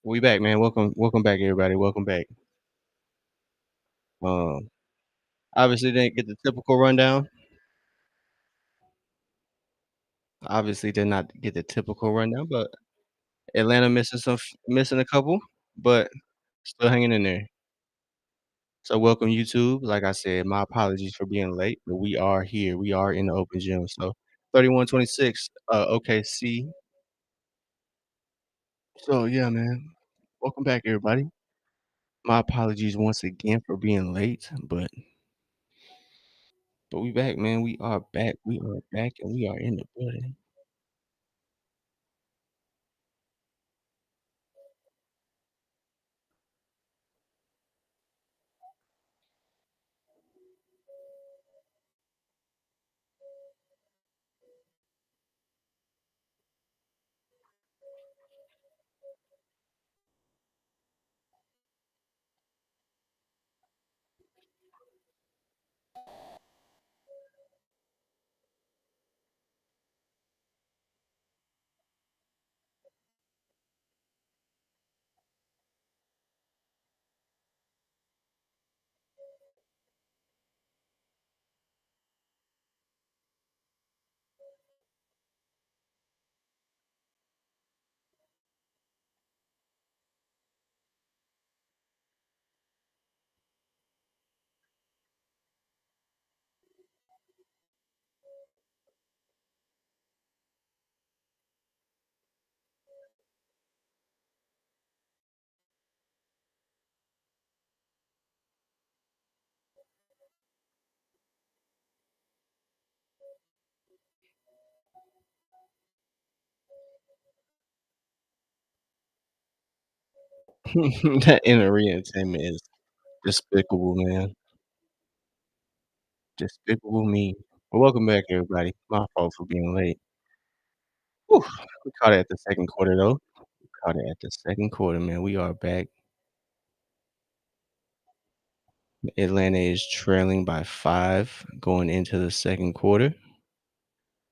We back, man. Welcome back, everybody. Welcome back. Um, obviously didn't get the typical rundown. Obviously did not get the typical rundown, but Atlanta missing a couple, but still hanging in there. So welcome YouTube. Like I said, my apologies for being late, but we are here. We are in the open gym. So 31-26, OKC. So yeah, man. Welcome back, everybody. My apologies once again for being late, but we back, man. We are back. We are back and we are in the building. That inner entertainment is despicable, man. Despicable me. Well, welcome back, everybody. My fault for being late. Whew, we caught it at the second quarter, though. Caught it at the second quarter, man. We are back. Atlanta is trailing by 5 going into the second quarter.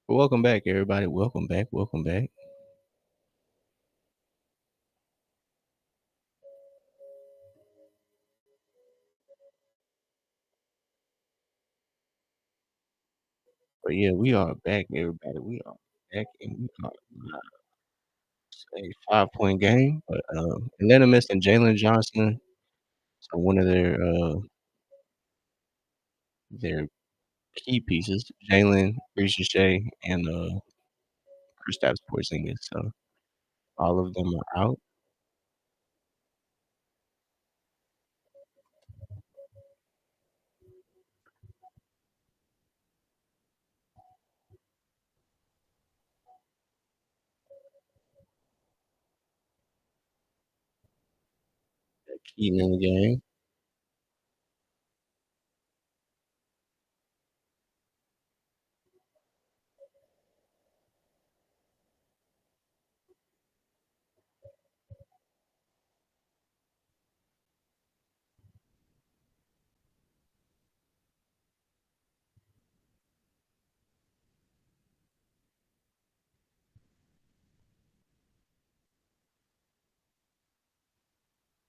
But welcome back, everybody. Welcome back. Welcome back. But yeah, we are back, everybody. We are back, and we are a 5-point game. But Atlanta missing Jalen Johnson, so one of their key pieces, Jalen, Ricochet, and Kristaps Porzingis. So all of them are out. Keaton in the game.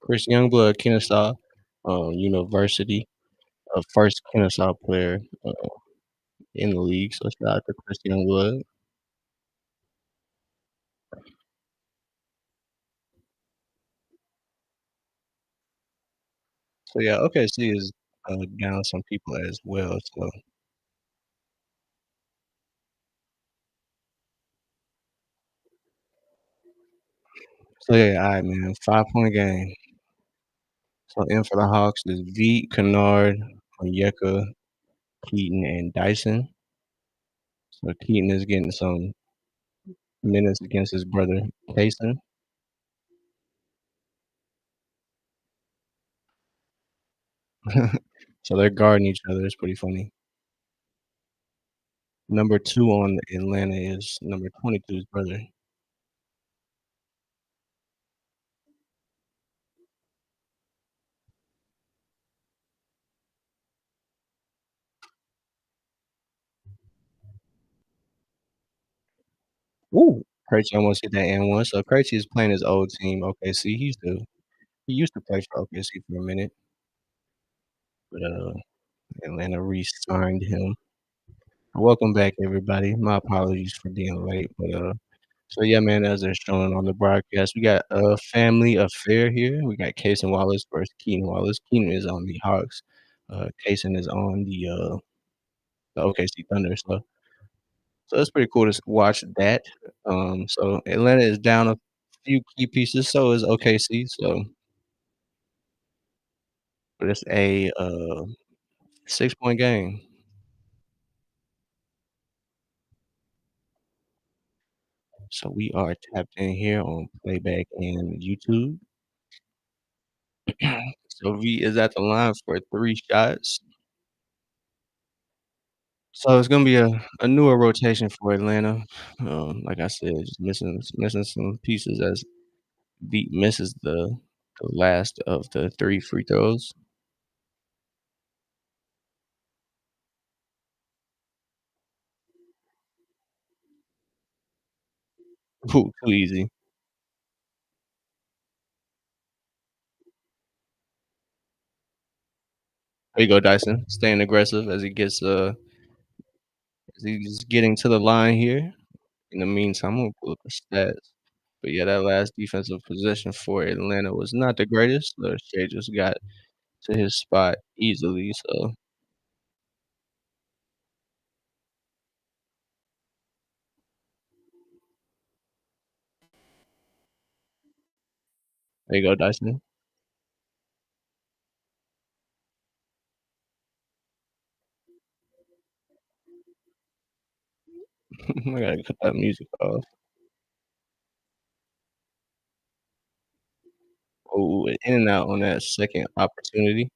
Chris Youngblood, Kennesaw University, first Kennesaw player in the league. So shout out to Chris Youngblood. So yeah, OKC is down some people as well. So yeah, all right, man. 5-point game. So in for the Hawks is V, Kennard, Onyeka, Keaton, and Dyson. So Keaton is getting some minutes against his brother Payson. So they're guarding each other. It's pretty funny. Number 2 on Atlanta is number 22's brother. Ooh. Krejci almost hit that and one. So Krejci is playing his old team, OKC. He used to play for OKC for a minute, but Atlanta re-signed him. Welcome back, everybody. My apologies for being late, but so yeah, man, as they're showing on the broadcast, we got a family affair here. We got Cason Wallace versus Keenan Wallace. Keenan is on the Hawks. Cason is on the OKC Thunder. So it's pretty cool to watch that. So Atlanta is down a few key pieces. So is OKC. So but it's a 6-point game. So we are tapped in here on playback and YouTube. So V is at the line for 3 shots. So it's gonna be a newer rotation for Atlanta. Like I said, just missing some pieces as V misses the last of the 3 free throws. Ooh, too easy. There you go, Dyson, staying aggressive as he's getting to the line here. In the meantime, I'm gonna pull up the stats. But yeah, that last defensive possession for Atlanta was not the greatest. Shea just got to his spot easily. So there you go, Dyson. I gotta cut that music off. Oh, in and out on that second opportunity.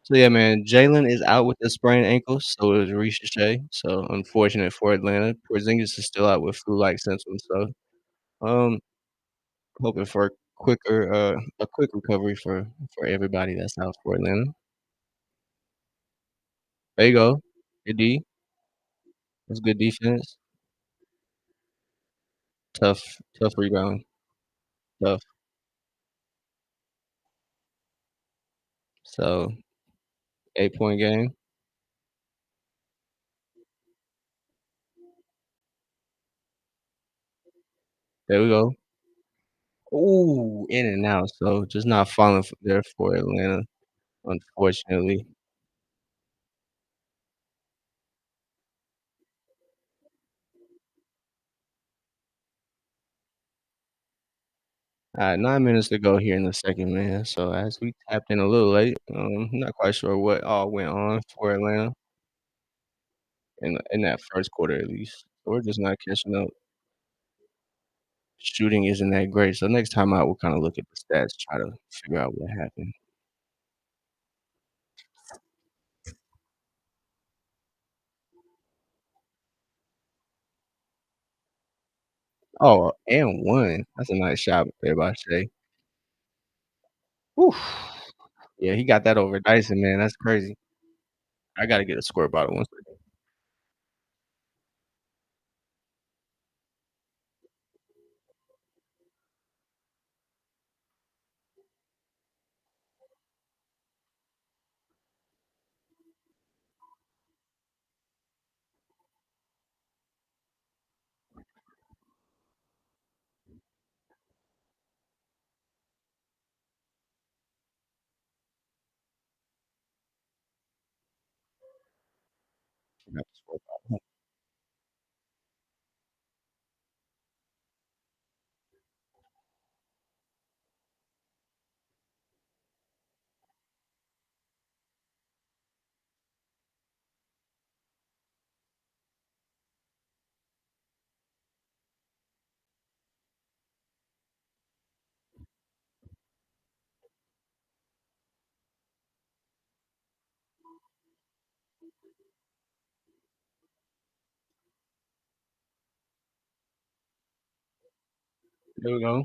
So yeah, man, Jalen is out with a sprained ankle, so is Shea. So unfortunate for Atlanta. Porzingis is still out with flu-like symptoms. So um, hoping for a quick recovery for everybody that's out for Atlanta. There you go, good D. That's good defense. Tough rebound. Tough. So 8-point game. There we go. Ooh, in and out. So just not falling there for Atlanta, unfortunately. 9 minutes to go here in the second, man. So as we tapped in a little late, not quite sure what all went on for Atlanta in that first quarter at least. So we're just not catching up. Shooting isn't that great. So next time out, we'll kind of look at the stats, try to figure out what happened. Oh, and one. That's a nice shot there by Shea. Whew. Yeah, he got that over Dyson, man. That's crazy. I gotta get a score bottle one second. I got the score bottle. There we go.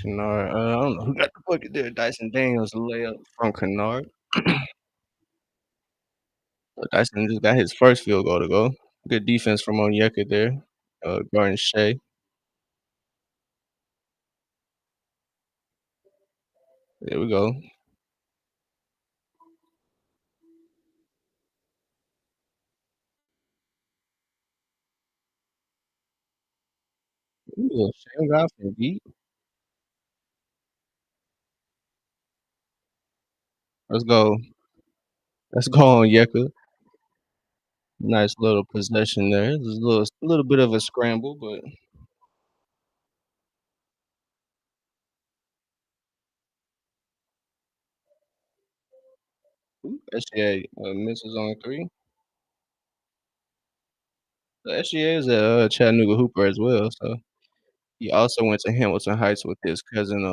Kennard, I don't know who got the bucket there. Dyson Daniels layup from Kennard. But Dyson just got his first field goal to go. Good defense from Onyeka there. guarding Shea. There we go. Ooh, Shane got from deep. Let's go. Let's go on Yeka. Nice little possession there. It was a little bit of a scramble, but ooh, SGA misses on three. The SGA is a Chattanooga Hooper as well, so he also went to Hamilton Heights with his cousin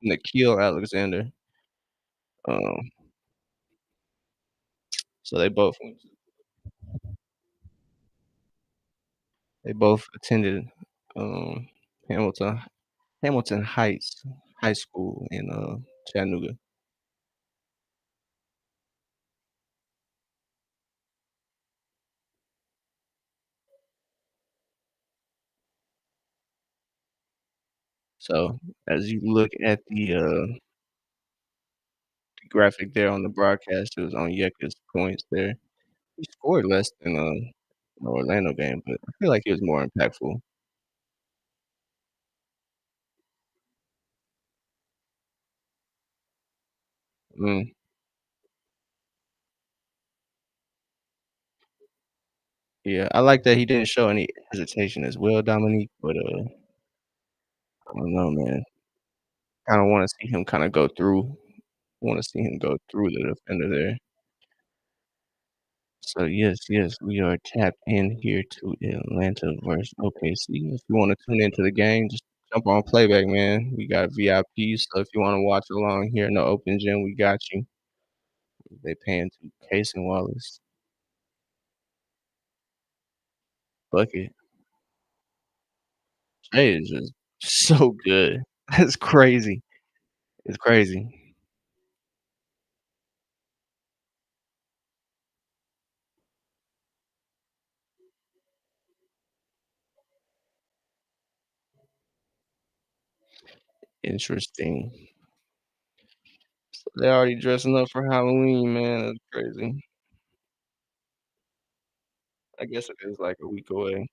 Nikhil Alexander. Um, so they both attended um, Hamilton Hamilton Heights High School in Chattanooga. So as you look at the graphic there on the broadcast, it was on Yeka's points there. He scored less than the Orlando game, but I feel like he was more impactful. Mm, yeah, I like that he didn't show any hesitation as well, Dominique, but I don't know, man. Kinda wanna see him kinda go through. Wanna see him go through the defender there. So, yes, yes, we are tapped in here to Atlanta versus OKC. If you wanna tune into the game, just jump on playback, man. We got VIPs, so if you wanna watch along here in the open gym, we got you. They paying to Case and Wallace. Bucket. Jay is just so good. That's crazy. It's crazy. Interesting. They're already dressing up for Halloween, man. That's crazy. I guess it is like a week away.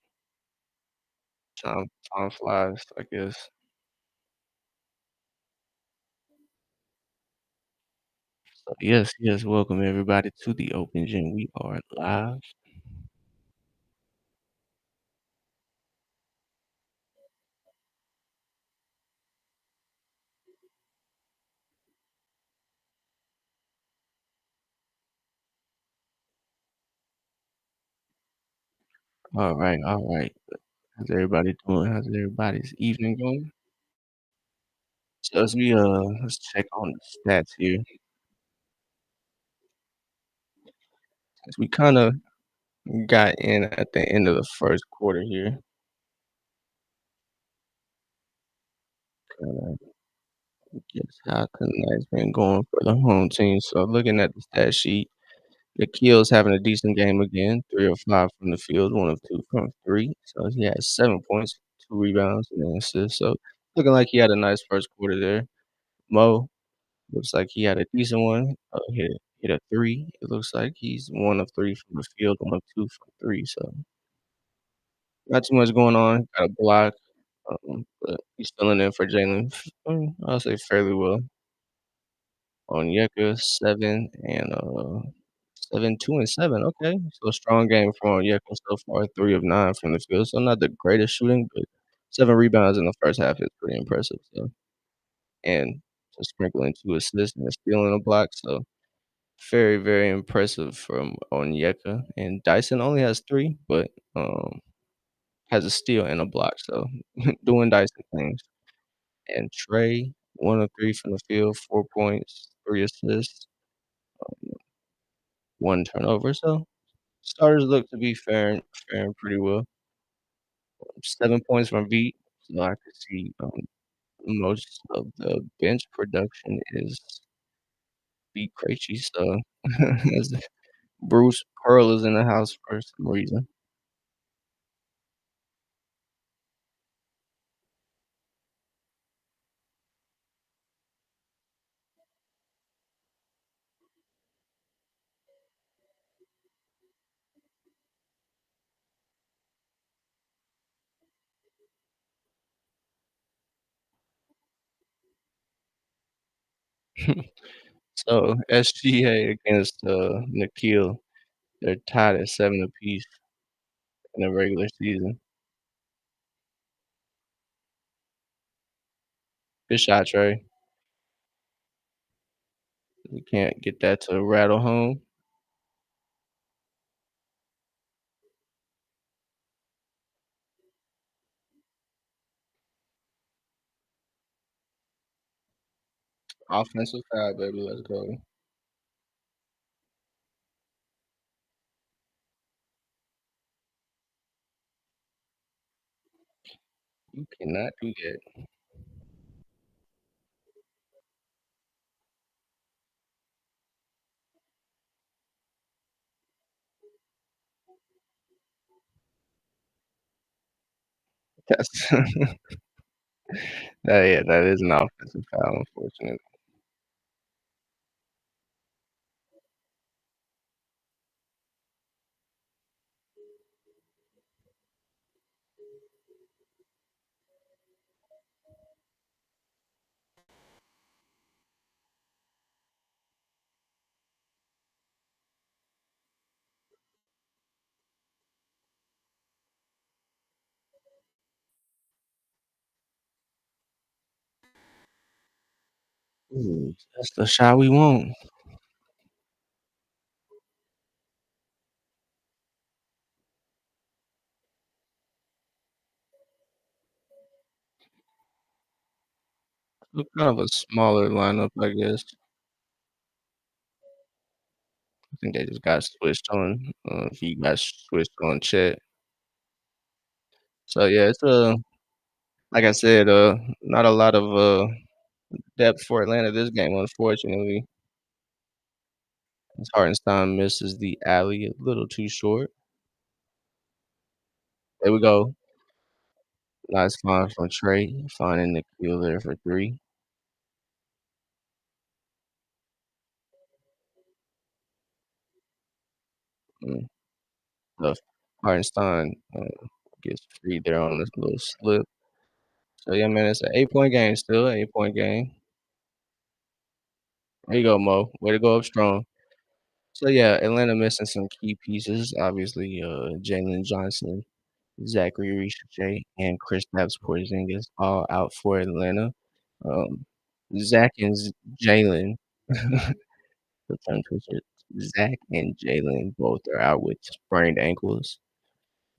Time flies, I guess. So yes, yes, welcome everybody to the Open Gym. We are live. All right, all right. How's everybody doing? How's everybody's evening going? So as we let's check on the stats here. As we kind of got in at the end of the first quarter here. Kinda guess how tonight's been going for the home team. So looking at the stat sheet, Nikhil's having a decent game again, 3 of 5 from the field, 1 of 2 from 3. So he has 7 points, 2 rebounds, and an assist. So looking like he had a nice first quarter there. Mo looks like he had a decent one. Hit a 3. It looks like he's 1 of 3 from the field, 1 of 2 from 3. So not too much going on. Got a block, but he's filling in for Jalen. I'll say fairly well. Onyeka 7 and 7, 2, and 7. Okay, so a strong game from Onyeka so far. 3 of 9 from the field. So not the greatest shooting, but 7 rebounds in the first half is pretty impressive. So and to sprinkle in 2 assists and a steal and a block. So very, very impressive from Onyeka. And Dyson only has 3, but has a steal and a block. So doing Dyson things. And Trey, 1 of 3 from the field, 4 points, 3 assists, 1 turnover. So starters look to be faring pretty well. 7 points from Beat, so I could see, most of the bench production is Beat Krejci, so as Bruce Pearl is in the house for some reason. So, SGA against, Nikhil, they're tied at 7 apiece in the regular season. Good shot, Trey. You can't get that to rattle home. Offensive foul, baby, let's go. You cannot do that. That's yeah, that is an offensive foul, unfortunately. Ooh, that's the shot we want. Kind of a smaller lineup, I guess. I think they just got switched on. He got switched on Chet. So yeah, it's like I said, not a lot of depth for Atlanta this game, unfortunately. As Hartenstein misses the alley a little too short. There we go. Nice find from Trey, finding Nikhil there for three. Mm, tough. Hartenstein gets free there on this little slip. So yeah, man, it's an 8 point game still, 8 point game. There you go, Mo. Way to go up strong. So yeah, Atlanta missing some key pieces. Obviously, Jalen Johnson, Zachary Richardson, and Kristaps Porzingis all out for Atlanta. Um, Zach and Jalen, the tongue twister. Zach and Jalen both are out with sprained ankles,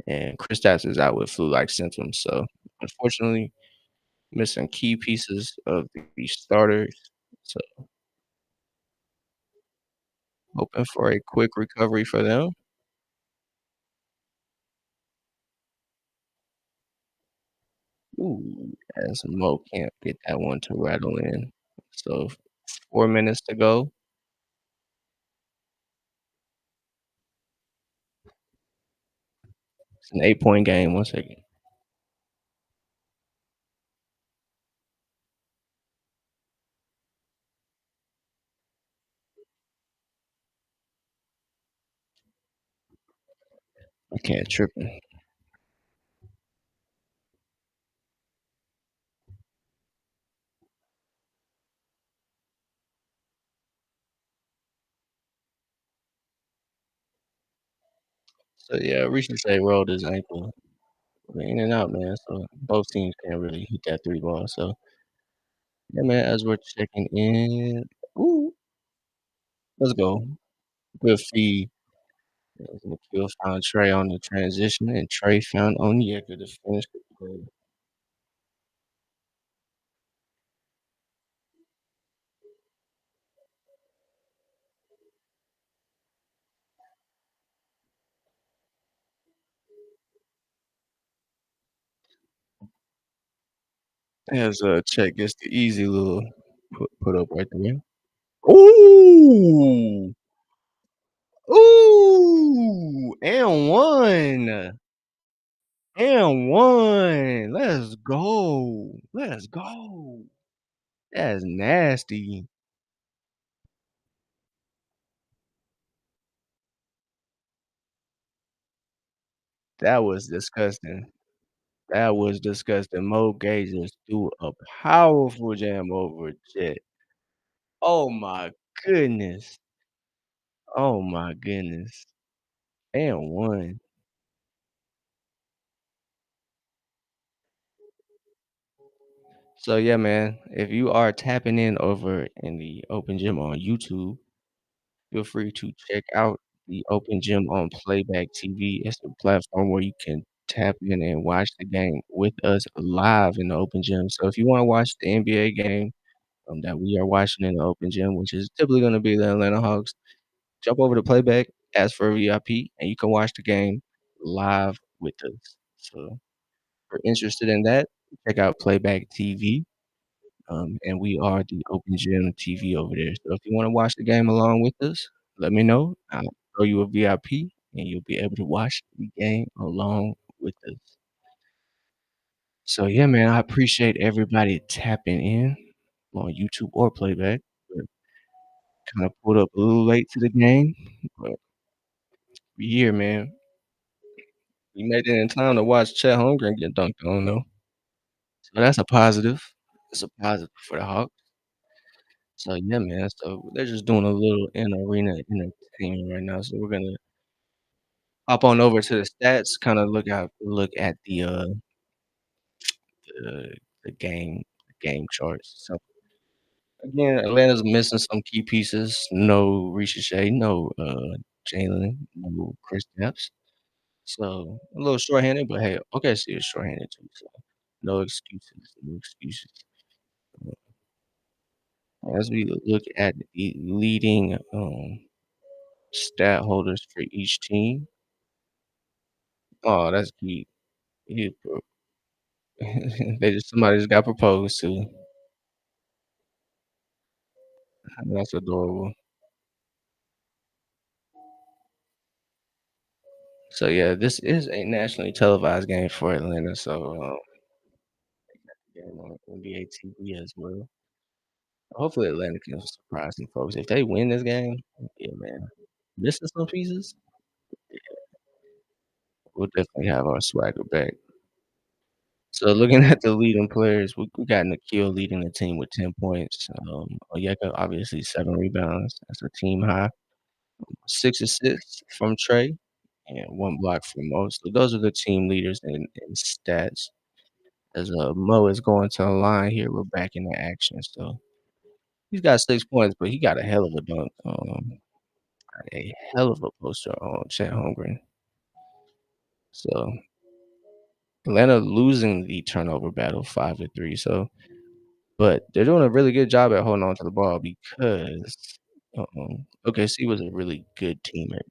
and Kristaps is out with flu-like symptoms. So unfortunately, missing key pieces of the starters. So hoping for a quick recovery for them. Ooh, as Mo can't get that one to rattle in. So 4 minutes to go. It's an 8 point game. One second. I can't tripping. So yeah, Ricochet rolled his ankle. In and out, man. So both teams can't really hit that three ball. So yeah, man, as we're checking in. Ooh, let's go. Good feed. As Nikhil found Trey on the transition, and Trey found Onyeka to finish the play. As Chet gets the easy little put up right there. Ooh! Ooh! And one. And one. Let's go. Let's go. That's nasty. That was disgusting. That was disgusting. Mo Gay just threw a powerful jam over Jet. Oh my goodness. Oh my goodness. And 1. So, yeah, man, if you are tapping in over in the open gym on YouTube, feel free to check out the open gym on Playback TV. It's a platform where you can tap in and watch the game with us live in the open gym. So if you wanna watch the NBA game, that we are watching in the open gym, which is typically gonna be the Atlanta Hawks, jump over to Playback, ask for a VIP, and you can watch the game live with us. So if you're interested in that, check out Playback TV. And we are the Open Gym TV over there. So if you wanna watch the game along with us, let me know. I'll throw you a VIP, and you'll be able to watch the game along with us. So, yeah, man, I appreciate everybody tapping in on YouTube or Playback. But kinda pulled up a little late to the game, but we here, man. We made it in time to watch Chet Holmgren get dunked on, though. So that's a positive. It's a positive for the Hawks. So, yeah, man, so they're just doing a little in-arena entertainment right now, so we're gonna hop on over to the stats, kinda look at the game charts. So, again, Atlanta's missing some key pieces. No Ricochet, no, Jalen, no Kristaps. So, a little shorthanded, but hey, OKC is shorthanded too, so no excuses, no excuses. As we look at the leading, stat holders for each team. Oh, that's cute. He pro somebody just got proposed to. That's adorable. So, yeah, this is a nationally televised game for Atlanta, so, game on NBA TV as well. Hopefully, Atlanta can surprise some folks. If they win this game, yeah, man, missing some pieces, we'll definitely have our swagger back. So, looking at the leading players, we got Nikhil leading the team with 10 points. Onyeka, obviously, 7 rebounds. That's a team high. 6 assists from Trey and 1 block from Mo. So those are the team leaders in stats. As Mo is going to the line here, we're back in the action. So he's got 6 points, but he got a hell of a dunk, a hell of a poster on Chet Holmgren. So Atlanta losing the turnover battle 5-3. So, but they're doing a really good job at holding on to the ball because OKC was a really good team at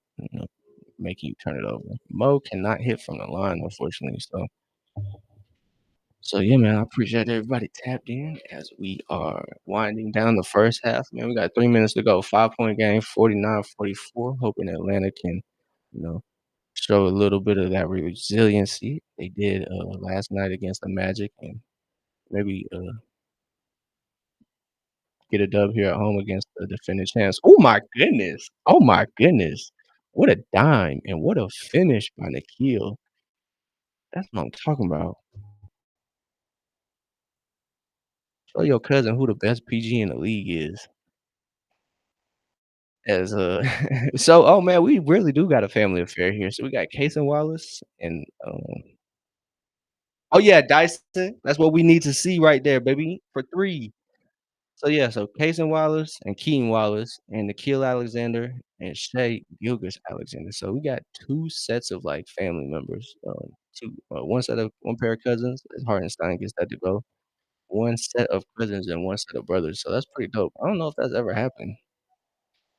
making you turn it over. Mo cannot hit from the line, unfortunately. So yeah, man, I appreciate everybody tapped in as we are winding down the first half. Man, we got 3 minutes to go. 5 point game, 49-44. Hoping Atlanta can, you know, show a little bit of that resiliency they did last night against the Magic, and maybe get a dub here at home against the defending champs. Oh my goodness! Oh my goodness! What a dime and what a finish by Nikhil. That's what I'm talking about. Show your cousin who the best PG in the league is. As so, oh man, we really do got a family affair here. So we got Case and Wallace and oh yeah, Dyson. That's what we need to see right there, baby, for 3. So yeah, so Case and Wallace and Keaton Wallace and Nikhil Alexander and Shea Gilgeous-Alexander. So we got 2 sets of like family members. One pair of cousins, as Hartenstein gets that to go. One set of cousins and one set of brothers. So that's pretty dope. I don't know if that's ever happened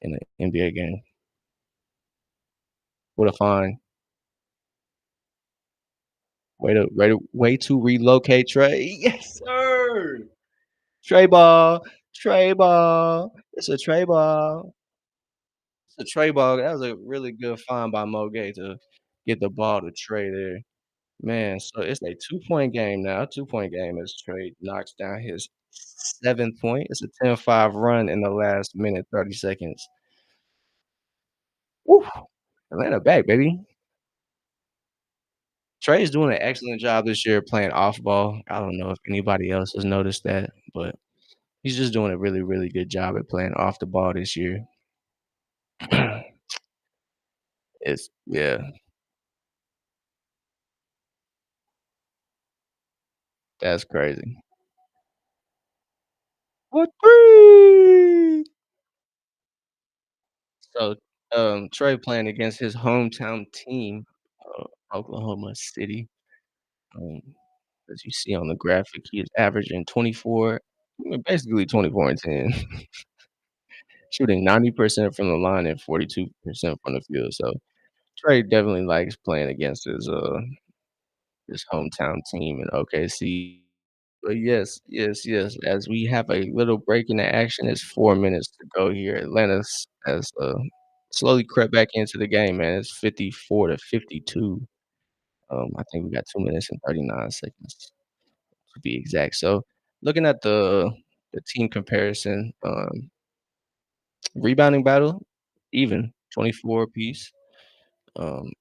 in an NBA game. What a find. Way to relocate Trey. Yes, sir. Trey ball. Trey ball. It's a Trey ball. It's a Trey ball. That was a really good find by Mo Gay to get the ball to Trey there. Man, so it's a 2-point game now. A 2-point game as Trey knocks down his 7th point. It's a 10-5 run in the last minute, 30 seconds. Woo! Atlanta back, baby. Trey's doing an excellent job this year playing off ball. I don't know if anybody else has noticed that, but He's just doing a really, really good job at playing off the ball this year. It's yeah, that's crazy. What three? So, Trey playing against his hometown team, Oklahoma City. Um, as you see on the graphic, he is averaging 24, basically 24 and 10, shooting 90% from the line and 42% from the field. So Trey definitely likes playing against his hometown team in OKC. But yes, yes, yes. As we have a little break in the action, it's 4 minutes to go here. Atlanta's has slowly crept back into the game, man. It's 54-52. I think we got 2 minutes and 39 seconds to be exact. So looking at the team comparison, rebounding battle, even 24 apiece.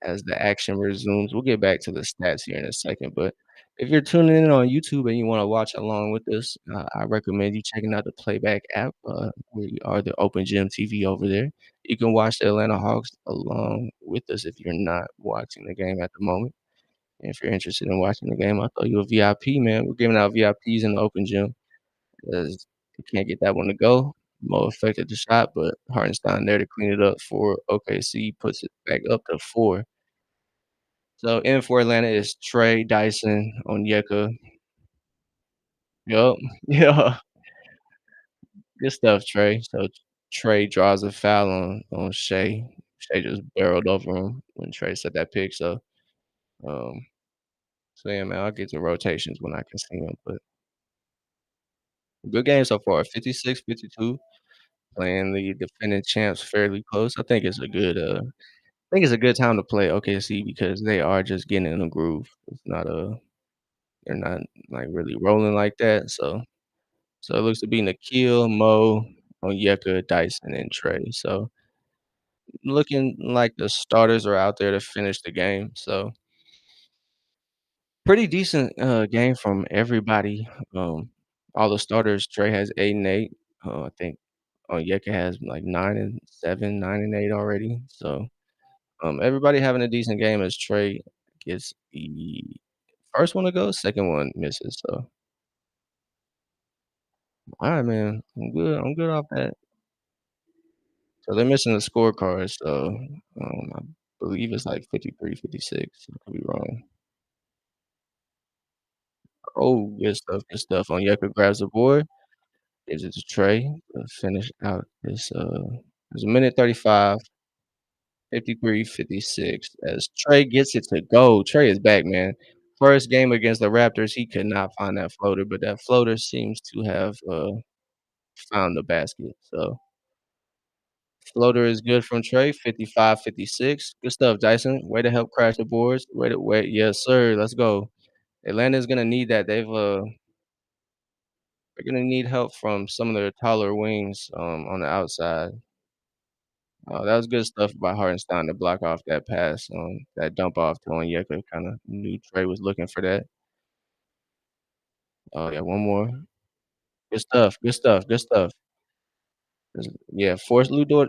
As the action resumes. We'll get back to the stats here in a second, but if you're tuning in on YouTube and you want to watch along with us, I recommend you checking out the Playback app. We are the Open Gym TV over there. You can watch the Atlanta Hawks along with us if you're not watching the game at the moment. And if you're interested in watching the game, I'll throw you a VIP, man. We're giving out VIPs in the Open Gym. As you can't get that one to go. Mo affected the shot, but Hartenstein there to clean it up for OKC, puts it back up to 4. So in for Atlanta is Trey, Dyson, Onyeka. Yup. Yeah. Good stuff, Trey. So Trey draws a foul on Shea. Shea just barreled over him when Trey set that pick. Um, so yeah, man, I'll get to rotations when I can see them. But good game so far. 56-52. Playing the defending champs fairly close. I think it's a good time to play OKC because they are just getting in a groove. It's not a they're not like really rolling like that. So it looks to be Nikhil, Mo, Onyeka, Dyson, and Trey. So looking like the starters are out there to finish the game. So pretty decent game from everybody. All the starters. Trey has 8 and 8. I think Onyeka has like 9 and 7, 9 and 8 already. So everybody having a decent game as Trey gets the first one to go, second one misses. So all right, man. I'm good. I'm good off that. So they're missing the scorecard, so, I believe it's like 53, 56. I could be wrong. Oh, good stuff, good stuff. Onyeka grabs the board, gives it to Trey to finish out there's a minute 35, 53, 56 as Trey gets it to go. Trey is back, man. First game against the Raptors, he could not find that floater, but that floater seems to have, found the basket, so floater is good from Trey, 55, 56. Good stuff, Dyson. Way to help crash the boards. Way to wait. Yes, sir. Let's go. Atlanta's gonna need that. They're gonna need help from some of their taller wings on the outside. That was good stuff by Hartenstein to block off that pass, that dump off to Onyeka. Kind of knew Trey was looking for that. Oh yeah, one more. Good stuff. Good stuff. Good stuff. Yeah, force Ludort.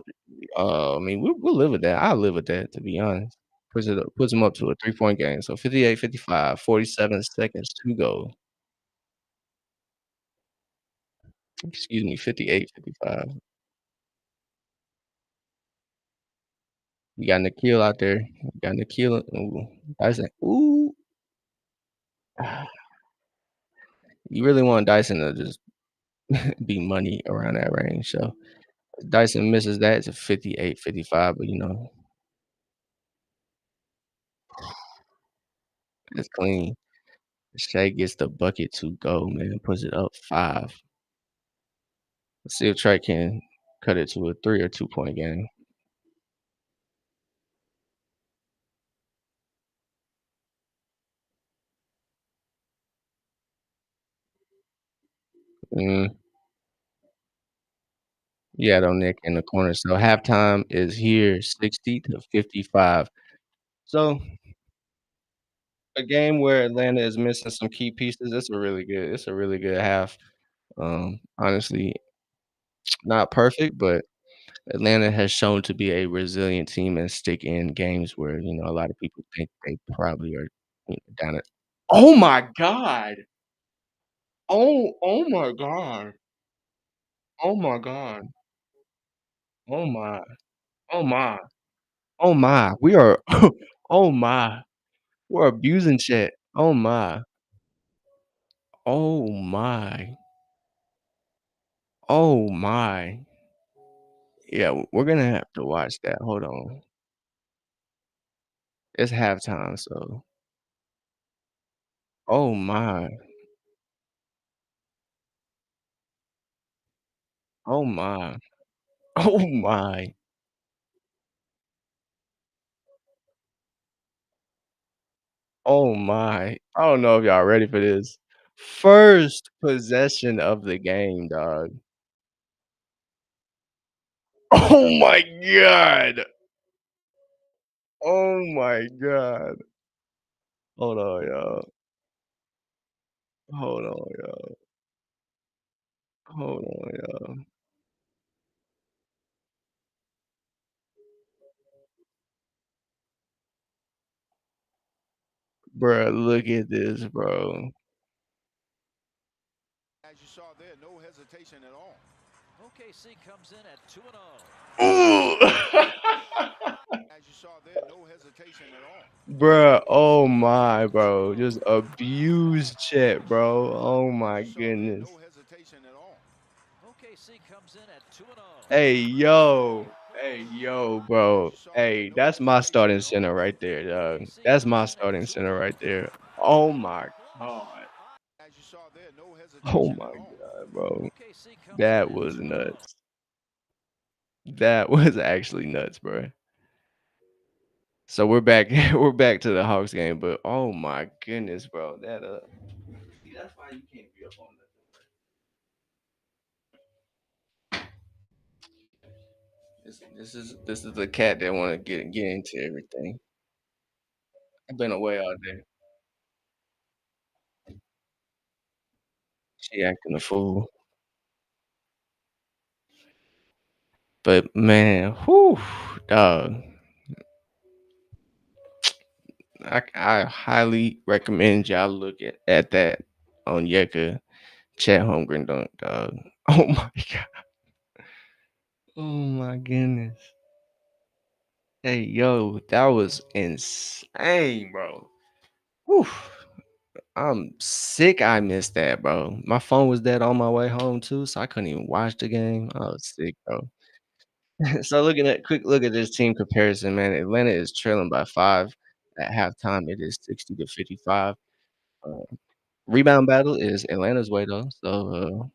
I mean, we'll live with that. I'll live with that, to be honest. Puts him up to a 3-point game. So 58, 55, 47 seconds to go. Excuse me, 58, 55. You got Nikhil out there. You got Nikhil. Ooh, Dyson. Ooh. You really want Dyson to just be money around that range. So Dyson misses that. It's a 58, 55. But, it's clean. Shea gets the bucket to go, man. Puts it up 5. Let's see if Trey can cut it to a 3 or 2-point game. Mm, yeah, though, Nick in the corner. So halftime is here, 60-55. So a game where Atlanta is missing some key pieces. It's a really good half. Honestly, not perfect, but Atlanta has shown to be a resilient team and stick in games where, a lot of people think they probably are, down it. Oh my god! Oh my god! Oh my god! Oh my! Oh my! Oh my! We are oh my! We're abusing chat. Oh my! Oh my! Oh my! Yeah, we're gonna have to watch that. Hold on. It's halftime, so oh my! Oh my! Oh my! Oh my. I don't know if y'all ready for this. First possession of the game, dog. Oh my god. Oh my god. Hold on, y'all. Hold on, y'all. Hold on, y'all. Bruh, look at this, bro. As you saw there, no hesitation at all. OKC comes in at 2-0. Ooh. As you saw there, no hesitation at all. Bruh, oh my, bro. Just abuse chat, bro. Oh As my you saw there, goodness. no hesitation at all. OKC comes in at 2-0. Hey, yo. Hey, yo, As bro. you saw there, Hey, no that's my hesitation starting at all. center right there, dog. OKC That's comes my in at starting center 2-0. right there. Oh my god. As you saw there, no Oh hesitation my at all. god, bro. OKC comes in That at was 2-0. nuts. That was actually nuts, bro. So we're back we're back to the Hawks game, but oh my goodness, bro. That see, that's why you can't be up on nothing. This is the cat that wanna get into everything. I've been away all day. She acting a fool. But man, whew, dog. I highly recommend y'all look at that on Yeka Chat Holmgren dunk, dog. Oh my god. Oh my goodness. Hey yo, that was insane, bro. Whew. I'm sick I missed that, bro. My phone was dead on my way home too, so I couldn't even watch the game. I was sick, bro. So looking at quick look at this team comparison, man. Atlanta is trailing by 5 at halftime. It is 60 to 55. Uh, rebound battle is Atlanta's way though. So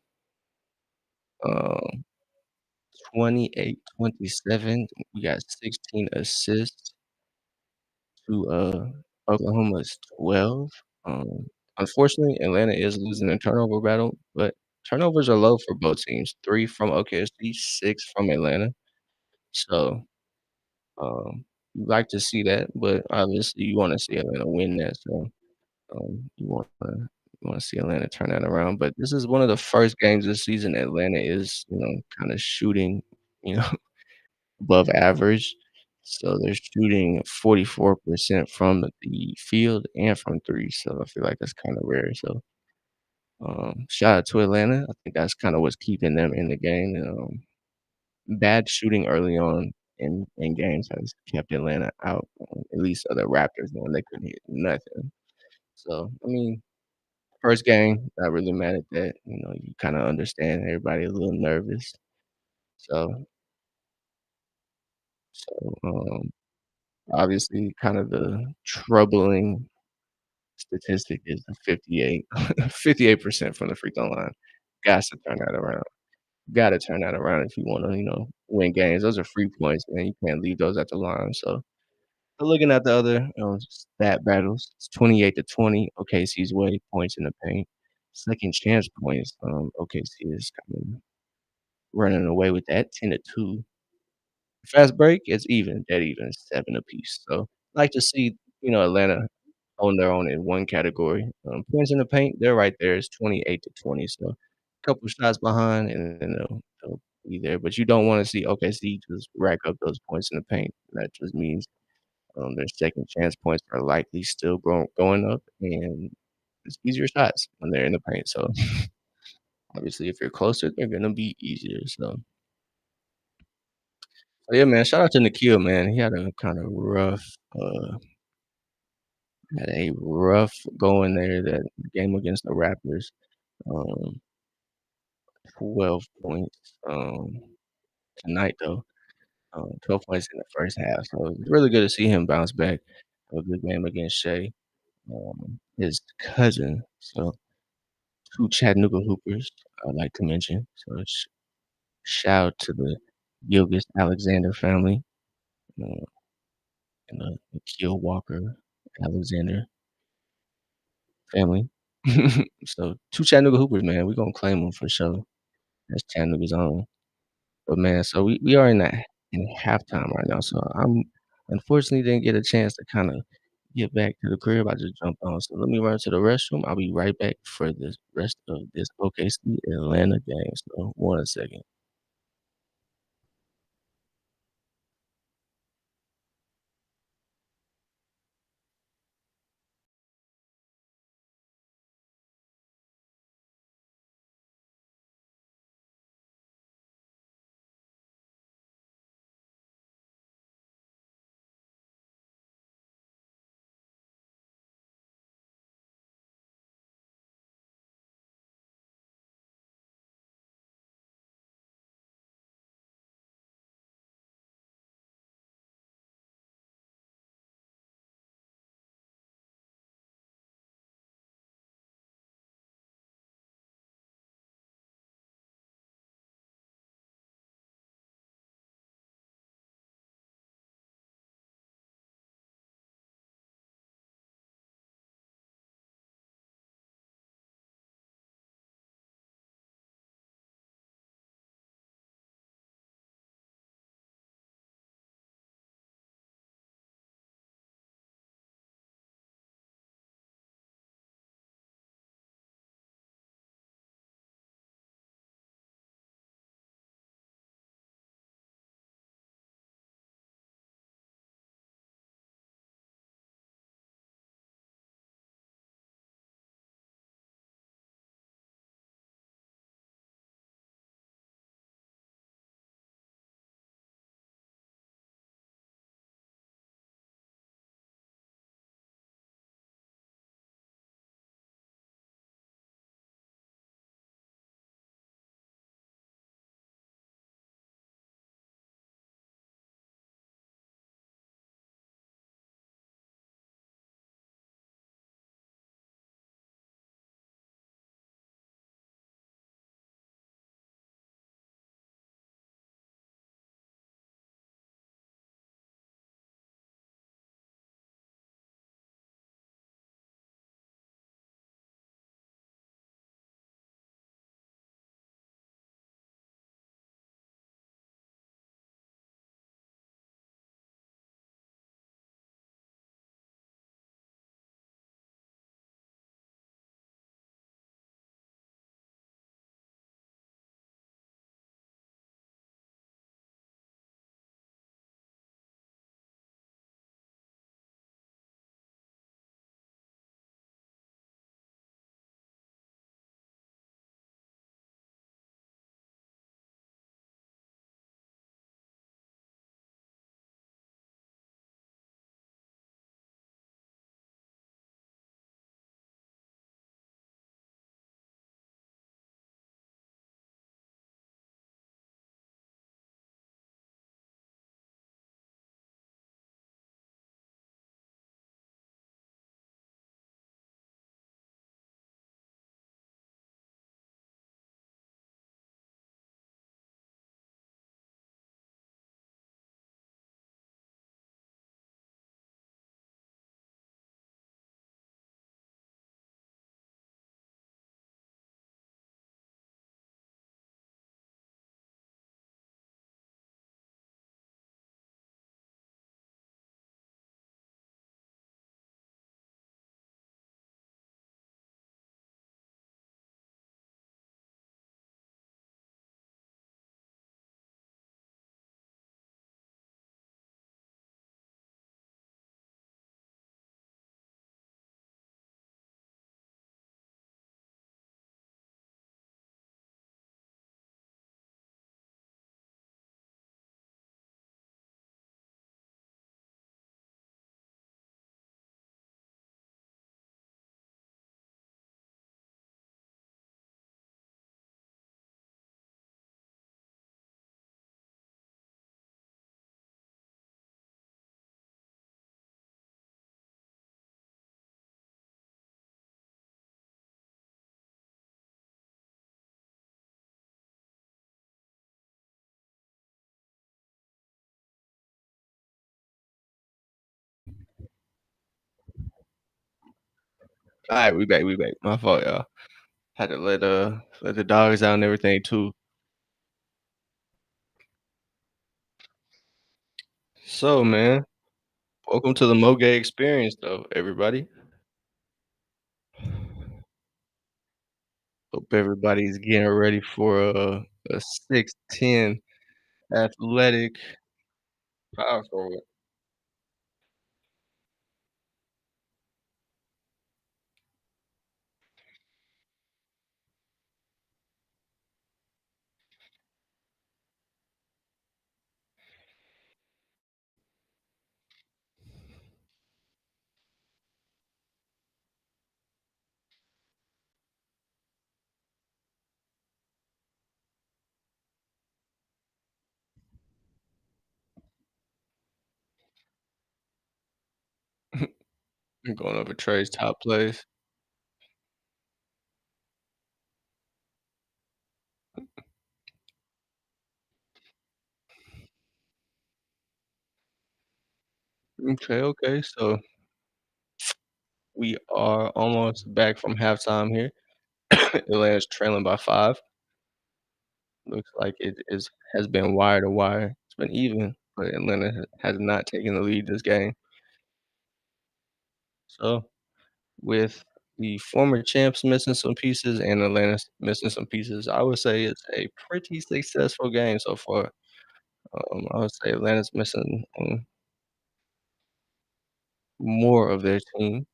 28-27. We got 16 assists to Oklahoma's 12. Unfortunately, Atlanta is losing the turnover battle, but turnovers are low for both teams. 3 from OKC, 6 from Atlanta. So you like to see that, but obviously you want to see Atlanta win that. So you want to see Atlanta turn that around. But this is one of the first games this season Atlanta is kind of shooting you know above average. So they're shooting 44% from the field and from three. So I feel like that's kind of rare. So shout out to Atlanta. I think that's kind of what's keeping them in the game. Bad shooting early on in games has kept Atlanta out. At least the Raptors when they couldn't hit nothing. So I mean, first game, not really mad at that. You kind of understand everybody a little nervous. So so obviously, kind of the troubling statistic is the 58% from the free throw line. Got to turn that around. Gotta turn that around if you wanna, win games. Those are free points, man. You can't leave those at the line. So looking at the other, stat battles, it's 28 to 20, OKC's way, points in the paint. Second chance points, OKC is kinda running away with that, 10 to 2. Fast break, it's even, dead even, 7 apiece. So, like to see, Atlanta on their own in one category. Points in the paint, they're right there. It's 28 to 20. So, couple shots behind, and then they'll be there, but you don't wanna see OKC just rack up those points in the paint. That just means, their second chance points are likely still going up, and it's easier shots when they're in the paint, so, obviously, if you're closer, they're gonna be easier, so yeah, man, shout out to Nikhil, man. He had a kinda rough, had a rough going there, that game against the Raptors, um, 12 points, tonight, though. 12 points in the first half, so it's really good to see him bounce back. Have a good game against Shea, his cousin. So 2 Chattanooga Hoopers I'd like to mention. So shout out to the Gilgeous-Alexander family, uh, and the Nikhil Walker-Alexander family. So 2 Chattanooga Hoopers, man, we gonna claim them for sure. That's Chattanooga's own. But man, so we are in halftime right now, so I'm unfortunately didn't get a chance to kinda get back to the crib. I just jumped on, so let me run to the restroom. I'll be right back for the rest of this OKC Atlanta game. So 1 second. Alright, we back, we back. My fault, y'all. Had to let the dogs out and everything too. So, man, welcome to the Moge experience though, everybody. Hope everybody's getting ready for a 6'10" athletic power forward. Going over Trey's top plays. Okay, okay. So we are almost back from halftime here. Atlanta's trailing by 5. Looks like it is has been wire to wire. It's been even, but Atlanta has not taken the lead this game. So with the former champs missing some pieces and Atlanta missing some pieces, I would say it's a pretty successful game so far. I would say Atlanta's missing more of their team.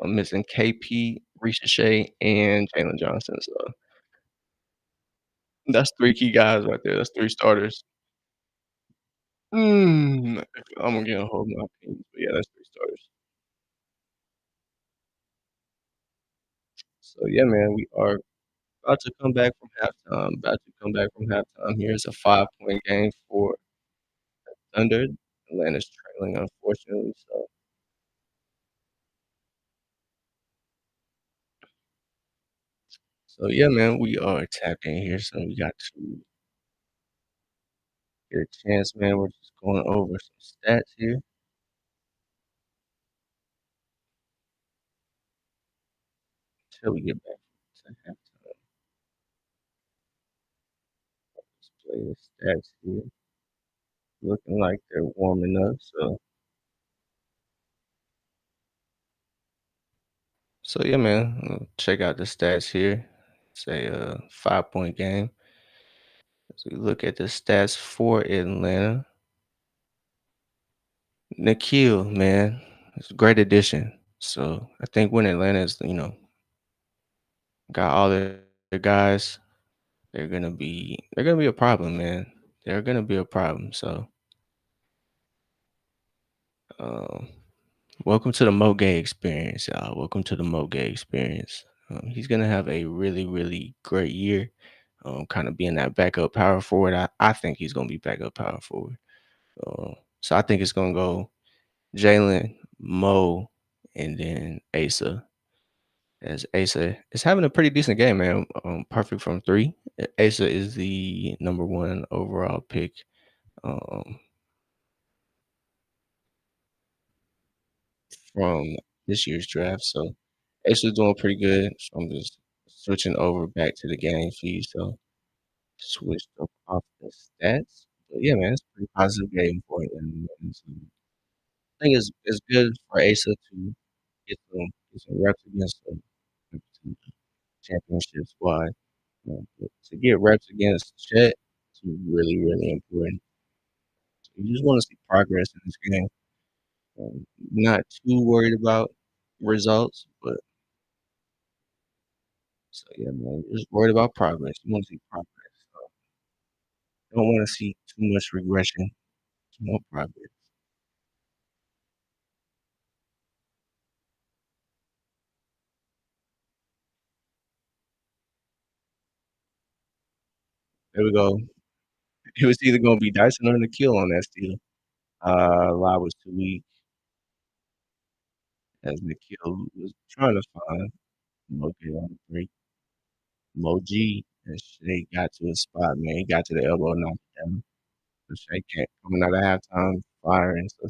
I'm missing KP, Ricochet, and Jalen Johnson. So that's 3 key guys right there. That's 3 starters. I'm gonna get a hold of my opinions, but yeah, that's 3 starters. So yeah, man, we are about to come back from halftime. About to come back from halftime. Here's a 5-point game for Thunder. Atlanta's trailing, unfortunately. So yeah, man, we are tapped in here. So we got to get a chance, man. We're just going over some stats here until we get back to halftime. Let's play the stats here. Looking like they're warming up. So yeah, man. Check out the stats here. It's a 5-point game. As we look at the stats for Atlanta, Nikhil, man, it's a great addition. So I think when Atlanta's, got all their guys, they're gonna be a problem, man. They're gonna be a problem. So um, welcome to the Moge experience, y'all. Welcome to the Moge experience. He's gonna have a really, really great year. Kind of being that backup power forward. I think he's gonna be backup power forward. So I think it's gonna go Jalen, Mo, and then Asa. As Asa is having a pretty decent game, man. Perfect from 3. Asa is the number 1 overall pick um, from this year's draft. So Asa's doing pretty good. So I'm just switching over back to the game feed. So switched up off the stats. But yeah, man, it's a pretty positive game for him. And so I think it's good for Asa to get some reps against some championship squad. But to get reps against Chet is really, really important. So you just want to see progress in this game. Not too worried about results, but so yeah, man, just worried about progress. You want to see progress. So don't want to see too much regression. More progress. There we go. It was either gonna be Dyson or Nikhil on that steal. Lie was too weak as Nikhil was trying to find Moji on the break. Moji and Shea got to his spot, man. He got to the elbow, knocked it down. So Shea coming out of halftime firing. So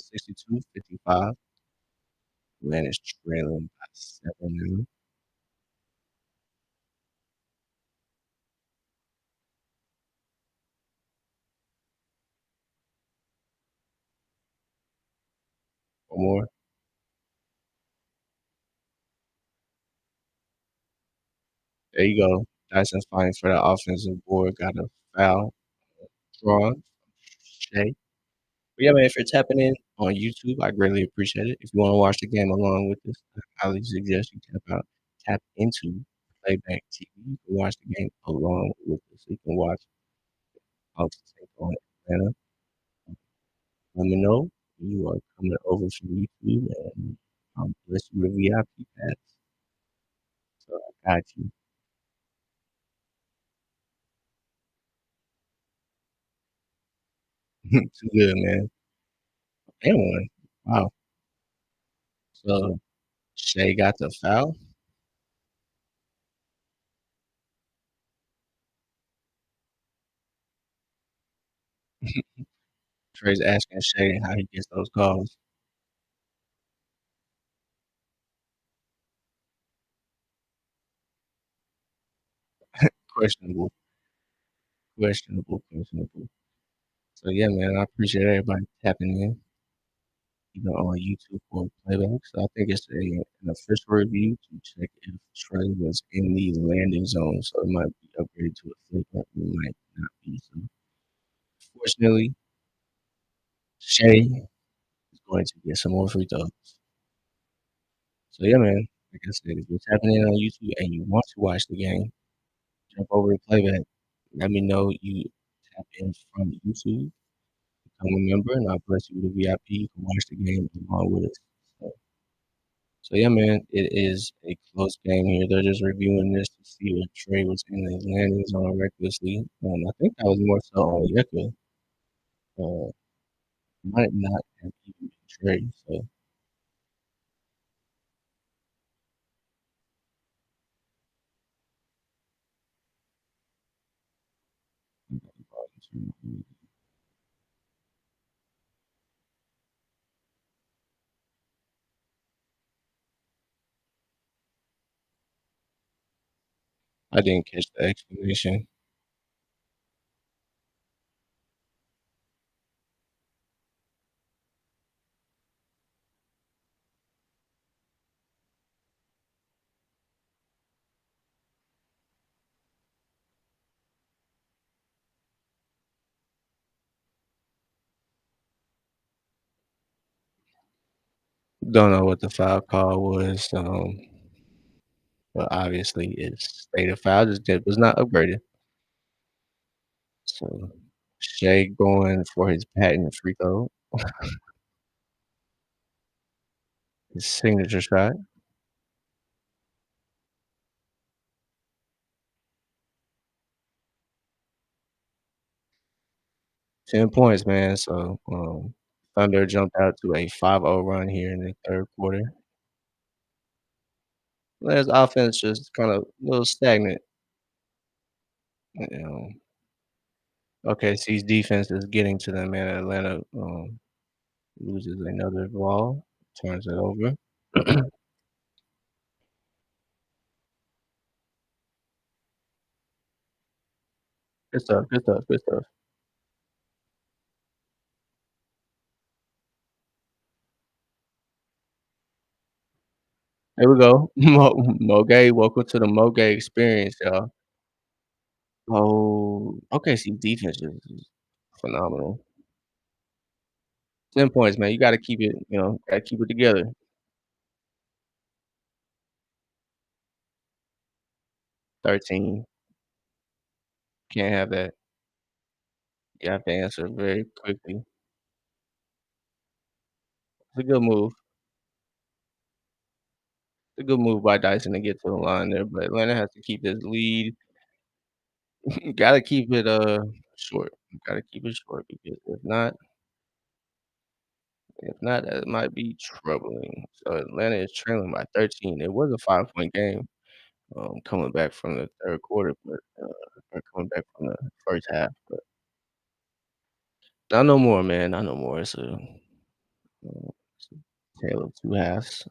62-55. Atlanta's trailing by 7 now or more. There you go. Dyson's fighting for the offensive board, got a foul drawn. Shea. But yeah, man, if you're tapping in on YouTube, I greatly appreciate it. If you want to watch the game along with us, I highly suggest you tap into Playback TV. You can watch the game along with us. You can watch Hawks take on Atlanta. Let me know you are coming over from YouTube, and I'll bless you with VIP pass. So I got you. Too good, man. And one. Wow. So Shay got the foul. Trey's asking Shay how he gets those calls. Questionable, questionable. So yeah, man, I appreciate everybody tapping in, on YouTube for playback. So I think it's an official review to check if Trey was in the landing zone. So it might be upgraded to a flick, but it might not be. So fortunately, Shay is going to get some more free throws. So yeah, man, like I said, if you're tapping in on YouTube and you want to watch the game, jump over to playback. Let me know you tap in from YouTube. Become a member, and I'll bless you with a VIP. You can watch the game along with us. So yeah, man, it is a close game here. They're just reviewing this to see if Trey was in the landing zone recklessly. I think that was more so on Yeka. Uh, might not have even been Trey. So I didn't catch the explanation. Don't know what the foul call was. But obviously it's stated foul. Just it was not upgraded. So Shea going for his patent free throw, his signature shot. 10 points, man. So Thunder jumped out to a 5-0 run here in the third quarter. Atlanta's offense just kind of a little stagnant. You know, OKC's defense is getting to them, man. Atlanta loses another ball, turns it over. Good stuff, good stuff, good stuff. Here we go. Moge, welcome to the Moge experience, y'all. Oh, OKC defense is phenomenal. 10 points, man. You gotta keep it, gotta keep it together. 13. Can't have that. You have to answer very quickly. It's a good move. It's a good move by Dyson to get to the line there, but Atlanta has to keep this lead. Gotta keep it short. Gotta keep it short because if not, that might be troubling. So Atlanta is trailing by 13. It was a 5-point game, coming back from the third quarter, but or coming back from the first half. But not no more, man. Not no more. It's a tale of two halves.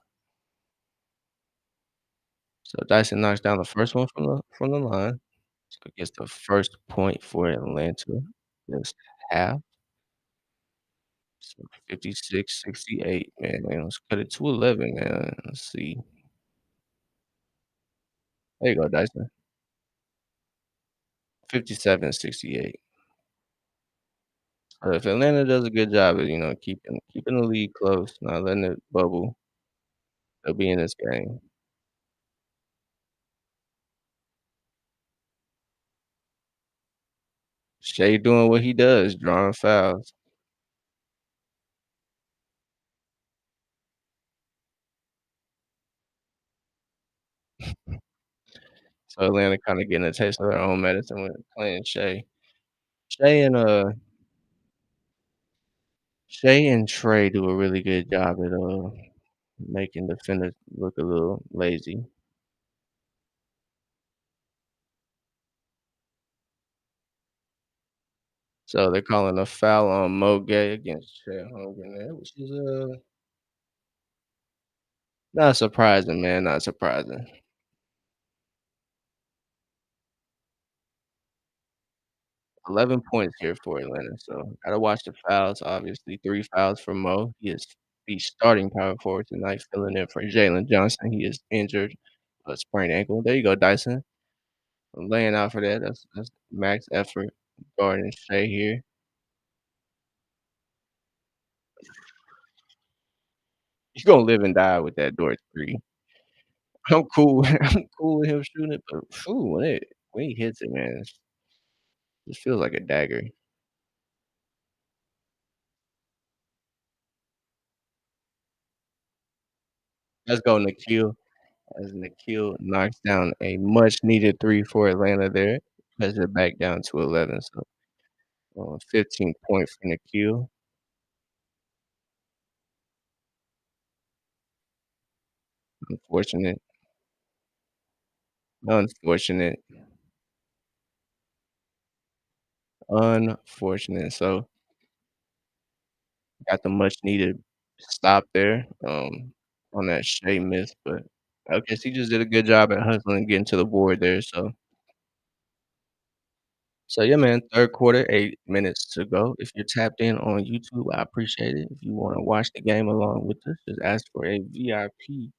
So Dyson knocks down the first one from the line. So gets the first point for Atlanta this half. So 56-68, man. Let's cut it to 11, man. Let's see. There you go, Dyson. 57-68. If Atlanta does a good job of, keeping the lead close, not letting it bubble, they'll be in this game. Shea doing what he does, drawing fouls. So Atlanta kinda getting a taste of their own medicine with playing Shea. Shea and, uh Shea and Trey do a really good job at, making defenders look a little lazy. So they're calling a foul on Mo Gay against Chet Holmgren there, which is, not surprising, man, not surprising. 11 points here for Atlanta, so gotta watch the fouls, obviously, 3 fouls for Mo. He is the starting power forward tonight, filling in for Jalen Johnson. He is injured, a sprained ankle. There you go, Dyson. Laying out for that. That's max effort guarding Shea here. You gonna live and die with that Dort 3. I'm cool I'm cool with him shooting it, but phew, when he hits it, man, it feels like a dagger. Let's go, Nikhil. As Nikhil knocks down a much needed 3 for Atlanta there, cuts it back down to 11, so, 15 points for Nikhil. Unfortunate, unfortunate, unfortunate. So, got the much needed stop there, on that Shea miss, but OKC just did a good job at hustling and getting to the board there, so yeah, man, 3rd quarter, 8 minutes to go. If you're tapped in on YouTube, I appreciate it. If you wanna watch the game along with us, just ask for a VIP.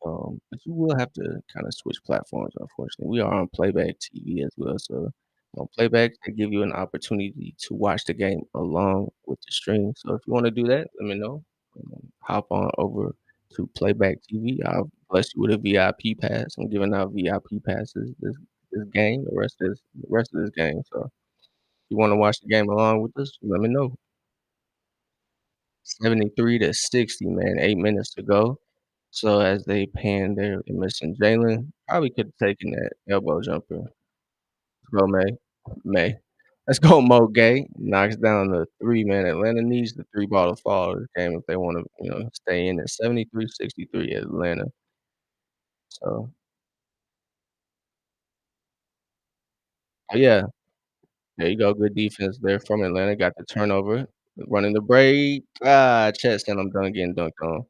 But you will have to kinda switch platforms, unfortunately. We are on Playback TV as well, so on Playback, they give you an opportunity to watch the game along with the stream. So if you wanna do that, let me know. Hop on over to Playback TV. I'll bless you with a VIP pass. I'm giving out VIP passes this game, the rest of this game. So if you wanna watch the game along with us, let me know. 73-60, man, 8 minutes to go. So as they pan there, they're missing Jalen. Probably could have taken that elbow jumper. Let's go, May. May. Let's go, Mo Gay. Knocks down the 3, man. Atlanta needs the 3 ball to fall this game if they wanna, stay in it. 73-63 Atlanta. So, yeah, there you go. Good defense there from Atlanta. Got the turnover. Running the break. Chest and I'm done getting dunked on.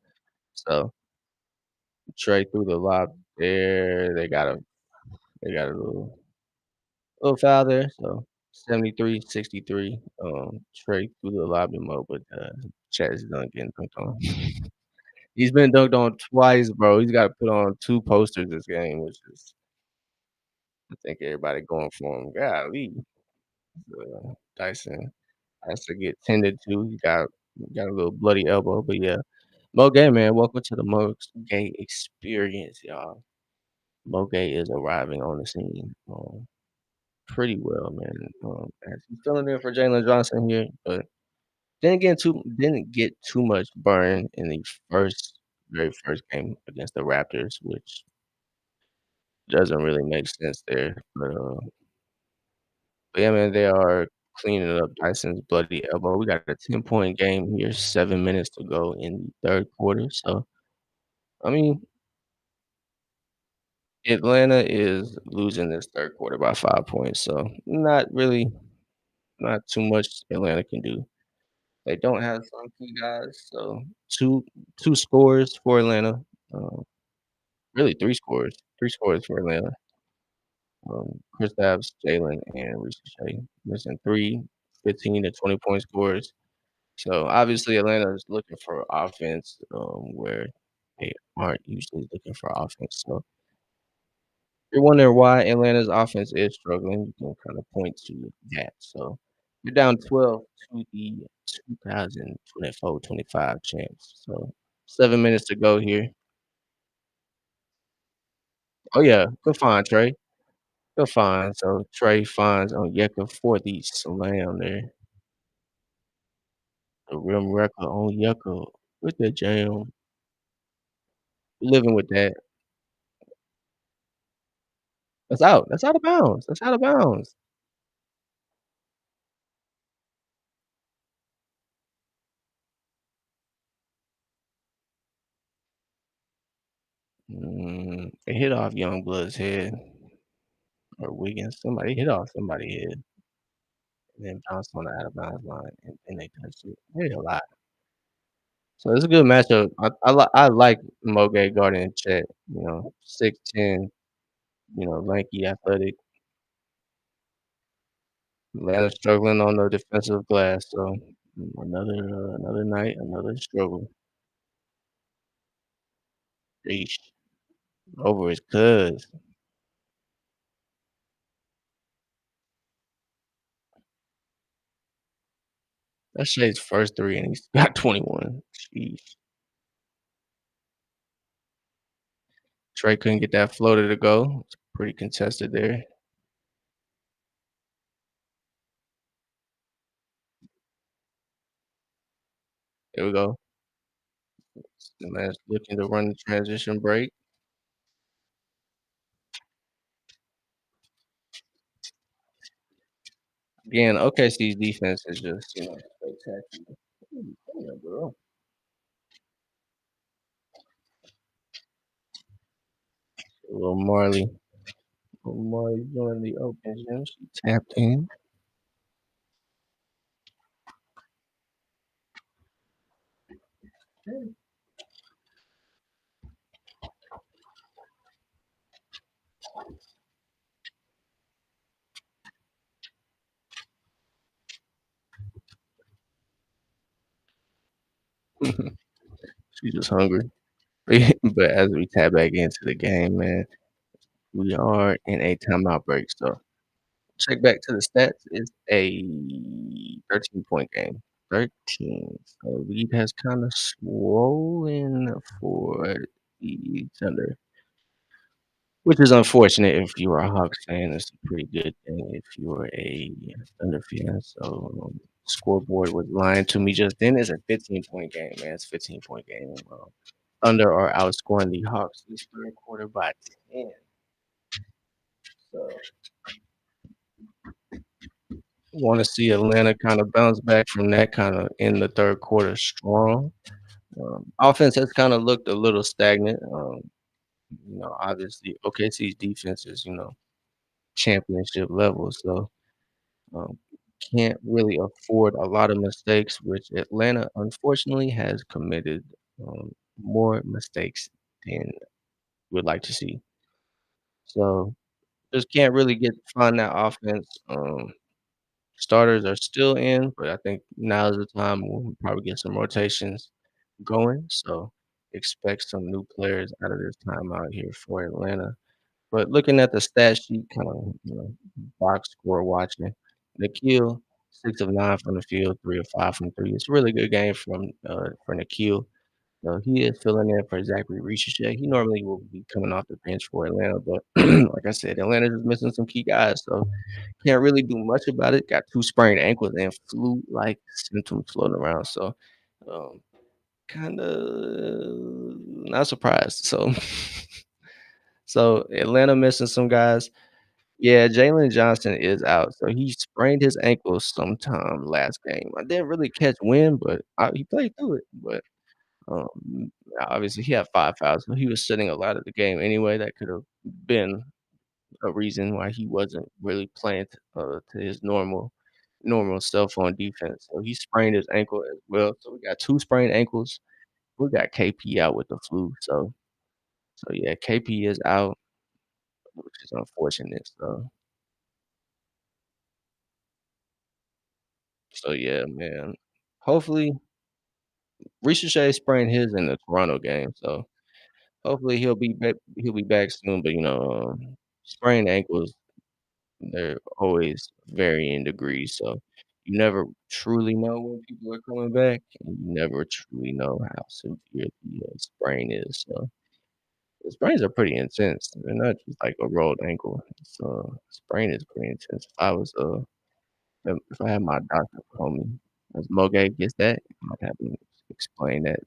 So, Trey through the lob there. They got a little foul there, so 73-63, Trey through the lobby mode, but, Chat is done getting dunked on. He's been dunked on twice, bro. He's gotta put on 2 posters this game, which is I think everybody going for him. Golly, Dyson has to get tended to. He got a little bloody elbow, but yeah. Mo Gay, man, welcome to the Mo Gay experience, y'all. Mo Gay is arriving on the scene, pretty well, man, as he's filling in for Jalen Johnson here, but didn't get too much burn in the very first game against the Raptors, which doesn't really make sense there, but yeah, man, they are cleaning up Dyson's bloody elbow. We got a 10-point game here, 7 minutes to go in the 3rd quarter, so, I mean, Atlanta is losing this 3rd quarter by 5 points, so not too much Atlanta can do. They don't have some key guys, so two two scores for Atlanta. Um, Really 3 scores for Atlanta. Kristaps, Jalen, and Ricochet missing 3 15 to 20-point scores. So, obviously, Atlanta is looking for offense, where they aren't usually looking for offense. So, if you're wondering why Atlanta's offense is struggling, you can kinda point to that. So, you're down 12 to the 2024-25 champs. So, 7 minutes to go here. Oh, yeah, good find, Trey. Good find. So, Trey finds Onyeka for the slam there. The rim wrecker Onyeka with the jam. Living with that. That's out. That's out of bounds. That's out of bounds. It hit off Youngblood's head or Wiggins. Somebody hit off somebody's head and then bounced on the out of bounds line and they touched it. They hit a lot. So it's a good matchup. I like Moge guarding Chet, 6'10", lanky, athletic. Atlanta struggling on the defensive glass, so another night, another struggle. Sheesh. Over his cuz. That's Shay's first 3 and he's got 21. Sheesh. Trey couldn't get that floater to go. It's pretty contested there. There we go. The man's looking to run the transition break. Again, OKC's defense is just, spectacular. Ooh, come here, girl. Little Marley. Little Marley joined the open gym. She tapped in. She's just hungry. But as we tap back into the game, man, we are in a timeout break. So check back to the stats. It's a 13-point game. 13. So lead has kind of swollen for the Thunder, which is unfortunate if you are a Hawks fan. It's a pretty good thing if you are a Thunder fan. So scoreboard was lying to me just then. It's a 15-point game, man. It's a 15-point game. Thunder are outscoring the Hawks this third quarter by 10. So want to see Atlanta kind of bounce back from that kind of in the third quarter strong. Offense has kind of looked a little stagnant. Obviously OKC's defense is championship level, so um, can't really afford a lot of mistakes, which Atlanta unfortunately has committed more mistakes than we'd like to see. So just can't really get find that offense. Starters are still in, but I think now is the time we'll probably get some rotations going. So expect some new players out of this time out here for Atlanta. But looking at the stat sheet, kind of box score watching, Nikhil 6 of 9 from the field, 3 of 5 from three. It's a really good game from for Nikhil. So he is filling in for Zachary Ricochet. He normally will be coming off the bench for Atlanta, but like I said, Atlanta is missing some key guys. So can't really do much about it. Got 2 sprained ankles and flu-like symptoms floating around, so, um, kinda not surprised. So so Atlanta missing some guys. Yeah, Jalen Johnson is out, so he sprained his ankle sometime last game. I didn't really catch when, but he played through it, but, um, obviously, he had 5 fouls, so he was sitting a lot of the game anyway. That could have been a reason why he wasn't really playing to his normal self on defense. So he sprained his ankle as well. So we got 2 sprained ankles. We got KP out with the flu. So So yeah, KP is out, which is unfortunate. So yeah, man. Hopefully, Ricochet sprained his in the Toronto game, so hopefully he'll be back. He'll be back soon. But sprained ankles, they're always varying degrees, so you never truly know when people are coming back, and you never truly know how severe the sprain is. So the sprains are pretty intense. They're not just like a rolled ankle. Sprain is pretty intense. If I had my doctor tell me, as Moge gets that, I'd have him explain that.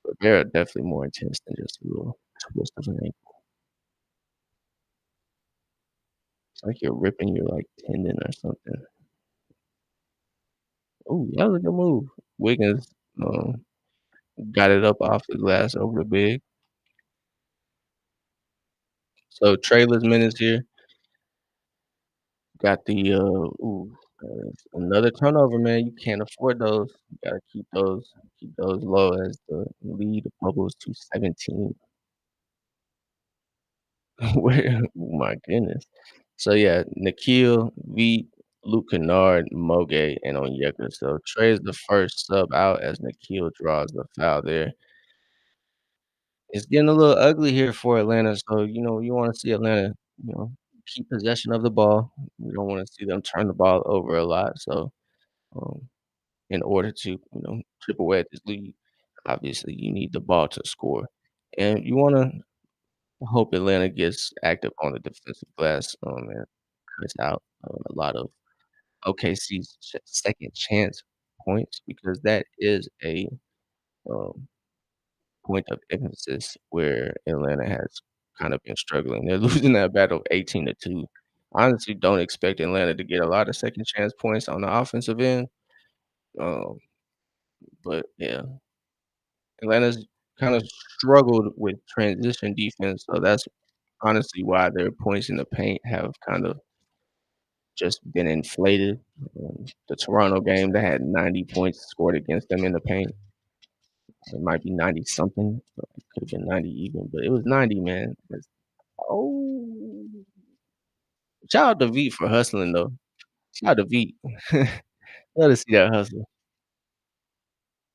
But they're definitely more intense than just a little twist of an ankle. It's like you're ripping your like tendon or something. Oh, that was a good move. Wiggins got it up off the glass over the big. So Traylor's minutes here got another turnover, man. You can't afford those. You gotta keep those low as the lead bubbles to 17. Where oh my goodness. So yeah, Nikhil, V, Luke Kennard, Moge, and Onyeka. So Trey's the first sub out as Nikhil draws the foul there. It's getting a little ugly here for Atlanta. So, you want to see Atlanta, keep possession of the ball. You don't want to see them turn the ball over a lot. So, um, in order to, chip away at this lead, obviously you need the ball to score. And you want to hope Atlanta gets active on the defensive glass, and cuts out a lot of OKC's second chance points because that is a um, point of emphasis where Atlanta has kind of been struggling. They're losing that battle 18-2. Honestly, don't expect Atlanta to get a lot of second chance points on the offensive end. Um, but yeah, Atlanta's kind of struggled with transition defense, so that's honestly why their points in the paint have kind of just been inflated. The Toronto game, they had 90 points scored against them in the paint. It might be 90 something. It could have been 90 even, but it was 90, man. Oh, shout out to V for hustling though. Shout out to V. Love to see that hustle.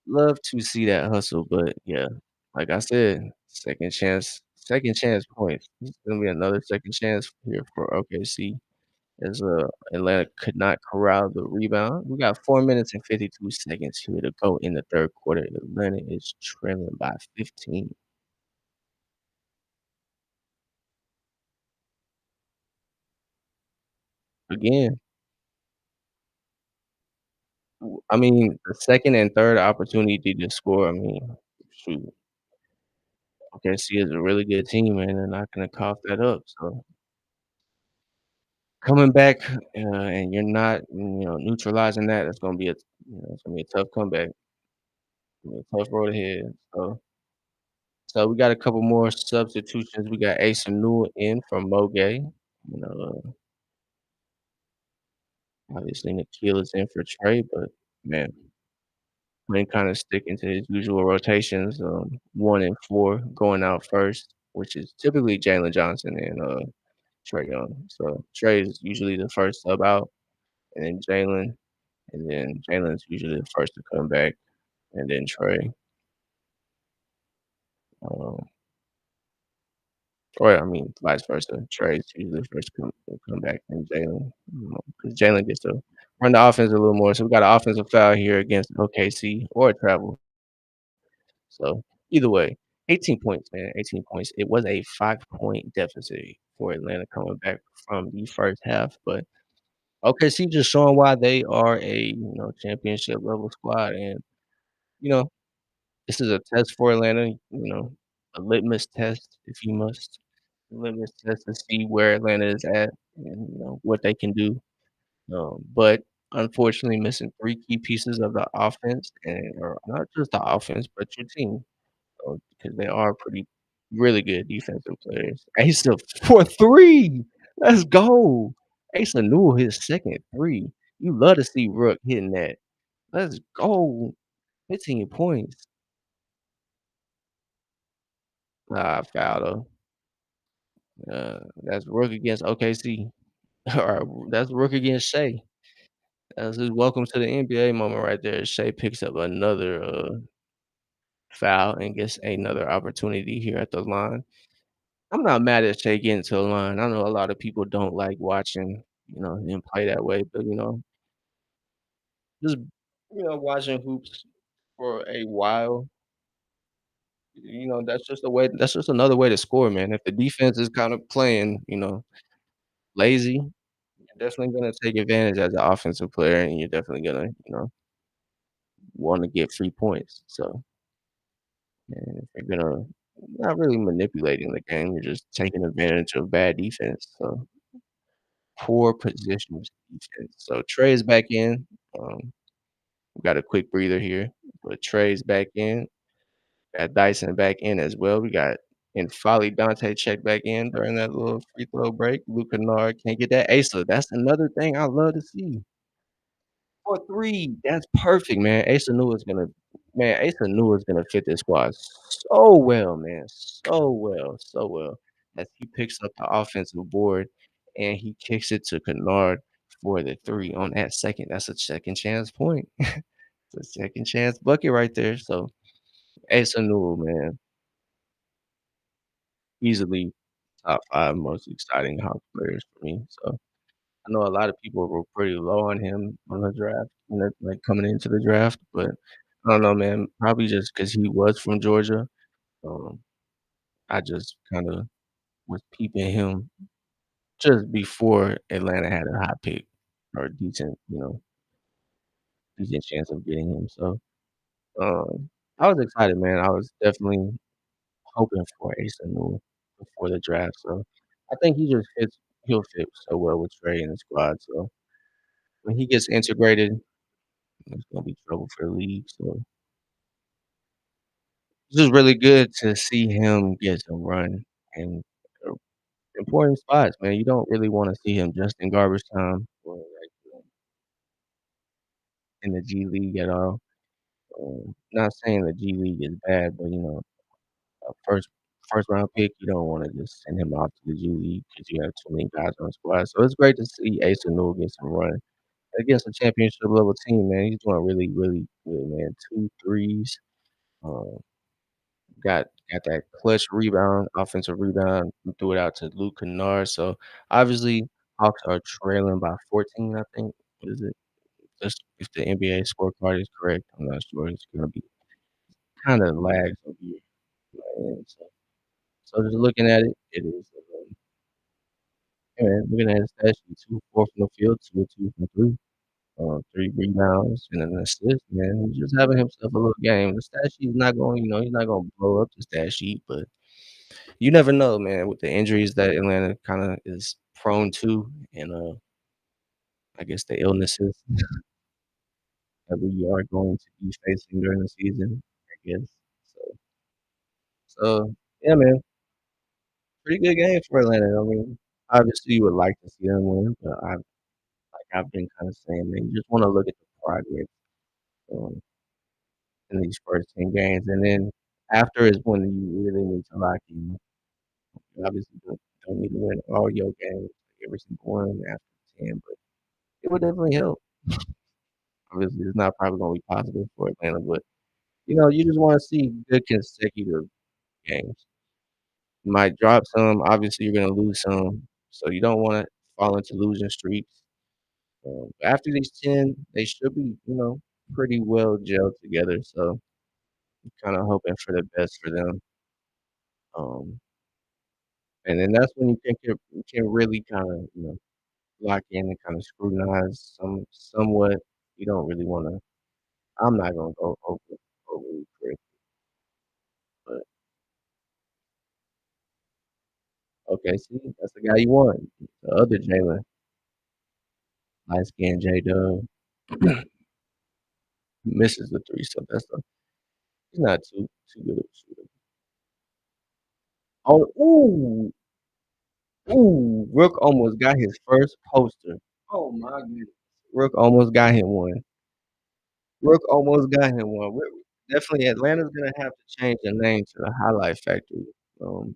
Love to see that hustle, but yeah, like I said, second chance points. It's gonna be another second chance here for OKC as Atlanta could not corral the rebound. We got 4 minutes and 52 seconds here to go in the third quarter. Atlanta is trailing by 15. Again, I mean, the second and third opportunity to score, I mean, shoot, OKC is a really good team, man. They're not gonna cough that up. So coming back, and you're not, neutralizing that, it's gonna be a tough comeback. Gonna be a tough road ahead. So we got a couple more substitutions. We got Asa Newell in from Moge. Obviously Nikhil is in for Trey, but man, Lane kind of sticking to his usual rotations, 1 and 4 going out first, which is typically Jalen Johnson and Trey Young. So Trey is usually the first sub out, and then Jalen, and then Jalen's usually the first to come back, and then Trey. Um, or I mean, vice versa. Trey's usually the first to come back, and Jalen, because Jalen gets to run the offense a little more. So we got an offensive foul here against OKC or travel. So either way, 18 points, man. 18 points. It was a 5-point deficit for Atlanta coming back from the first half, but OKC just showing why they are a championship level squad, and you know this is a test for Atlanta. A litmus test, if you must, a litmus test to see where Atlanta is at and what they can do. But unfortunately, missing three key pieces of the offense, and or not just the offense, but your team. Because they are pretty really good defensive players. Asa for 3. Let's go. Asa Newell his second 3. You love to see Rook hitting that. Let's go. 15 points. Foul though. That's Rook against OKC. Or that's Rook against Shea. That's his welcome to the NBA moment right there. Shea picks up another foul and gets another opportunity here at the line. I'm not mad at Shea getting to the line. I know a lot of people don't like watching, him play that way, but just watching hoops for a while, that's just another way to score, man. If the defense is kind of playing, lazy, you're definitely gonna take advantage as an offensive player, and you're definitely gonna, wanna get free points. So, and if you're gonna not really manipulating the game, you're just taking advantage of bad defense. So, poor positions defense. So Trey's back in. We got a quick breather here, but Trey's back in. Got Dyson back in as well. We got Folly Dante check back in during that little free throw break. Luke Kennard can't get that Asa. That's another thing I love to see. For 3, that's perfect, man. Asa Nua is gonna fit this squad so well, man. So well, so well. As he picks up the offensive board and he kicks it to Kennard for the 3 on that second. That's a second chance point. It's a second chance bucket right there. So Asa Newell, man, easily top 5 most exciting Hawks players for me. So I know a lot of people were pretty low on him on the draft, like coming into the draft, but I don't know, man. Probably just because he was from Georgia. Um, I just kinda was peeping him just before Atlanta had a hot pick or a decent chance of getting him. So, I was excited, man. I was definitely hoping for Asa Newell before the draft. So I think he'll fit so well with Trey and the squad. So when he gets integrated, it's gonna be trouble for the league. So it's just really good to see him get some run in important spots, man. You don't really wanna see him just in garbage time or, like, in the G League at all. Not saying the G League is bad, but, a first round pick, you don't wanna just send him off to the G League because you have too many guys on the squad. So it's great to see Asa Newell get some run against a championship level team, man. He's doing really, really good, man. 2 threes. Um, got that clutch rebound, offensive rebound. He threw it out to Luke Kennard. So obviously, Hawks are trailing by 14, I think. What is it? Just if the NBA scorecard is correct, I'm not sure. It's gonna be kind of lags over here. Man. So just looking at it, it is. Yeah, man, looking at his stats, sheet, 2 4 from the field, 2 of 2 from 3. 3 rebounds and an assist, man. He's just having himself a little game. The stat sheet's not going, he's not gonna blow up the stat sheet, but you never know, man, with the injuries that Atlanta kinda is prone to and, I guess the illnesses that we are going to be facing during the season, I guess. So yeah, man, pretty good game for Atlanta. I mean, obviously, you would like to see them win, but I've been kinda saying, man, you just wanna look at the progress, um in these first 10 games, and then after is when you really need to lock in. You obviously don't need to win all your games, every single one after 10, but it would definitely help. Obviously, it's not probably gonna be possible for Atlanta, but, you just wanna see good consecutive games. You might drop some, obviously, you're gonna lose some, so you don't wanna fall into losing streaks. After these 10, they should be, pretty well gelled together, so kinda hoping for the best for them. Um And then that's when you can really kinda, lock in and kinda scrutinize somewhat. You don't really wanna I'm not gonna go overly crazy, but okay, see, that's the guy you want. The other Jalen, light skinned J-Dub, misses the 3, so he's not too good of a shooter. Oh, Rook almost got his first poster. Oh my goodness. Rook almost got him one. Rook almost got him one. Definitely Atlanta's gonna have to change the name to the Highlight Factory. um,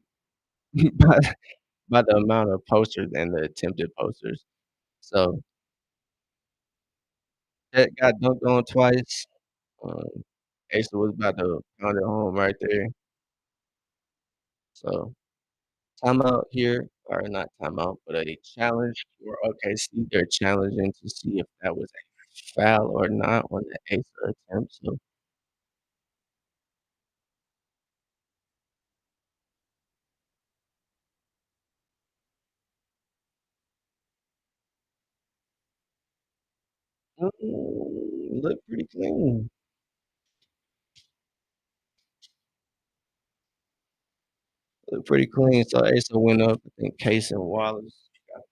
by by the amount of posters and the attempted posters. So, that got dunked on twice. Um, Asa was about to pound it home right there. So, timeout here, or not timeout, but a challenge for OKC. They're challenging to see if that was a foul or not on the Asa attempt. So, look pretty clean. Look pretty clean. So Asa went up. I think Case and Wallace got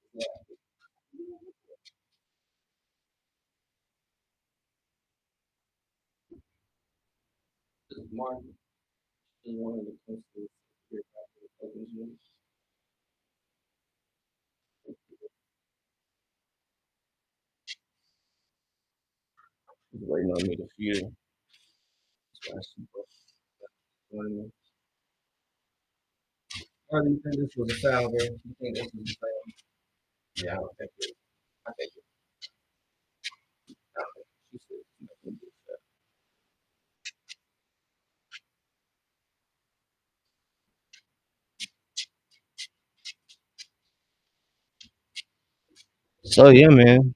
the Martin is one of the coaches here at the OKC. He's waiting on me to feed him. So I see both of them. Oh, do you think this was a foul, bro? You think this was a foul? Yeah, I don't think it. I think it. I don't think she said nothing but that. So yeah, man,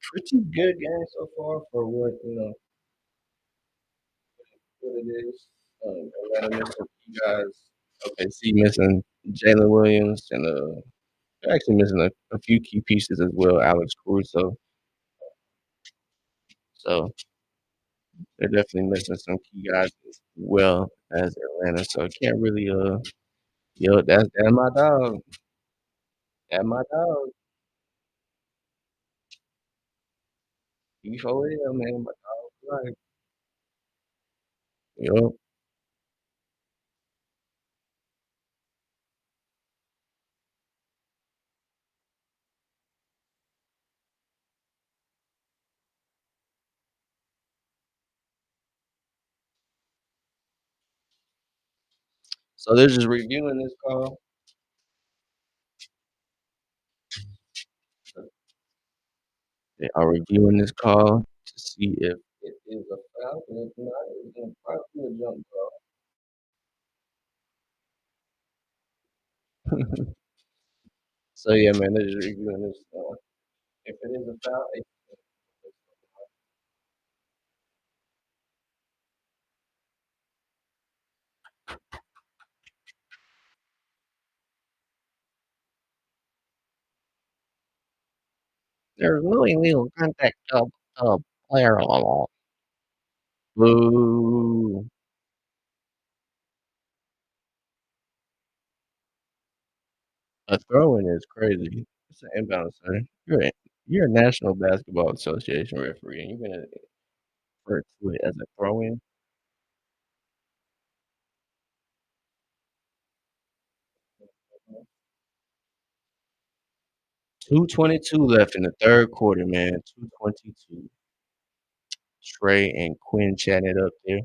pretty good game so far for what what it is. Atlanta missing you guys. Okay, see missing Jalen Williams and they're actually missing a few key pieces as well. Alex Caruso. So they're definitely missing some key guys as well as Atlanta. So can't really yo, that's my dog. That's my dog. E4L, man, my dog. Right. Yo. So they're just reviewing this call. They are reviewing this call to see if it is a foul, and if not, it's gonna probably be a jump ball. So yeah, man, they're just reviewing this. If it is a foul, there's no illegal contact of player law. Boo. A throw-in is crazy. It's an inbound, sir. You're a National Basketball Association referee, and you're gonna refer to it as a throw-in. 2:22 left in the third quarter, man. 2:22. Trey and Quinn chatting it up there.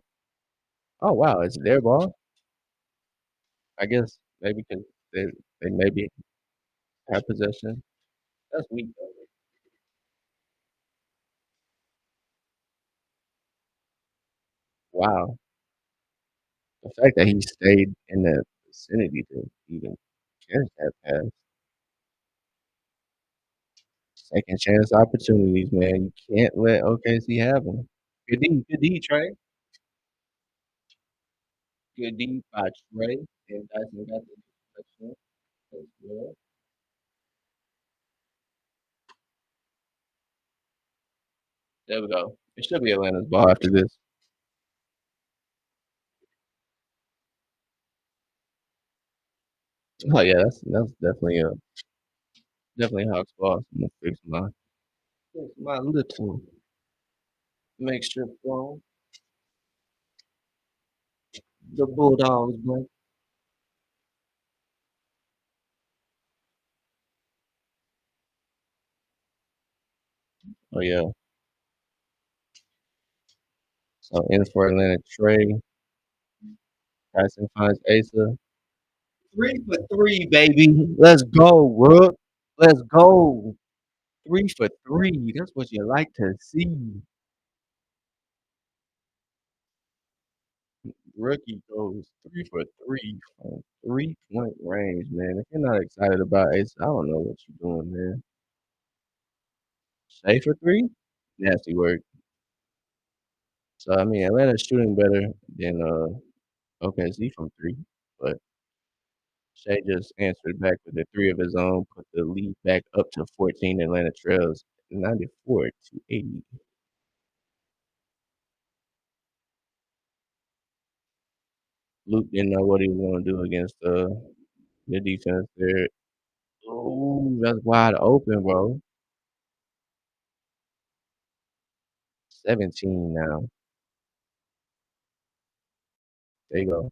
Oh wow, it's their ball. I guess maybe because they maybe have possession. That's weak though. Wow, the fact that he stayed in that vicinity to even catch that pass. Second chance opportunities, man. You can't let OKC have them. Good D, Trey. Good D by Trey. And Dyson got the deflection as well. There we go. It should be Atlanta's ball after this. Oh yeah, that's definitely Hawks ball. I'm gonna fix my little makeshift phone. The Bulldogs, man. Oh yeah. So in for Atlanta Trey. Tyson finds Asa. 3 for 3, baby. Let's go, Rook. Let's go. 3 for 3. That's what you like to see. Rookie goes 3 for 3 from 3-point range, man. If you're not excited about Ace, I don't know what you're doing, man. Shea for 3? Nasty work. So, I mean, Atlanta's shooting better than OKC from 3, but Shea just answered back with a 3 of his own, put the lead back up to 14. Atlanta trails 94-80. Luke didn't know what he was gonna do against the defense there. Oh, that's wide open, bro. 17 now. There you go.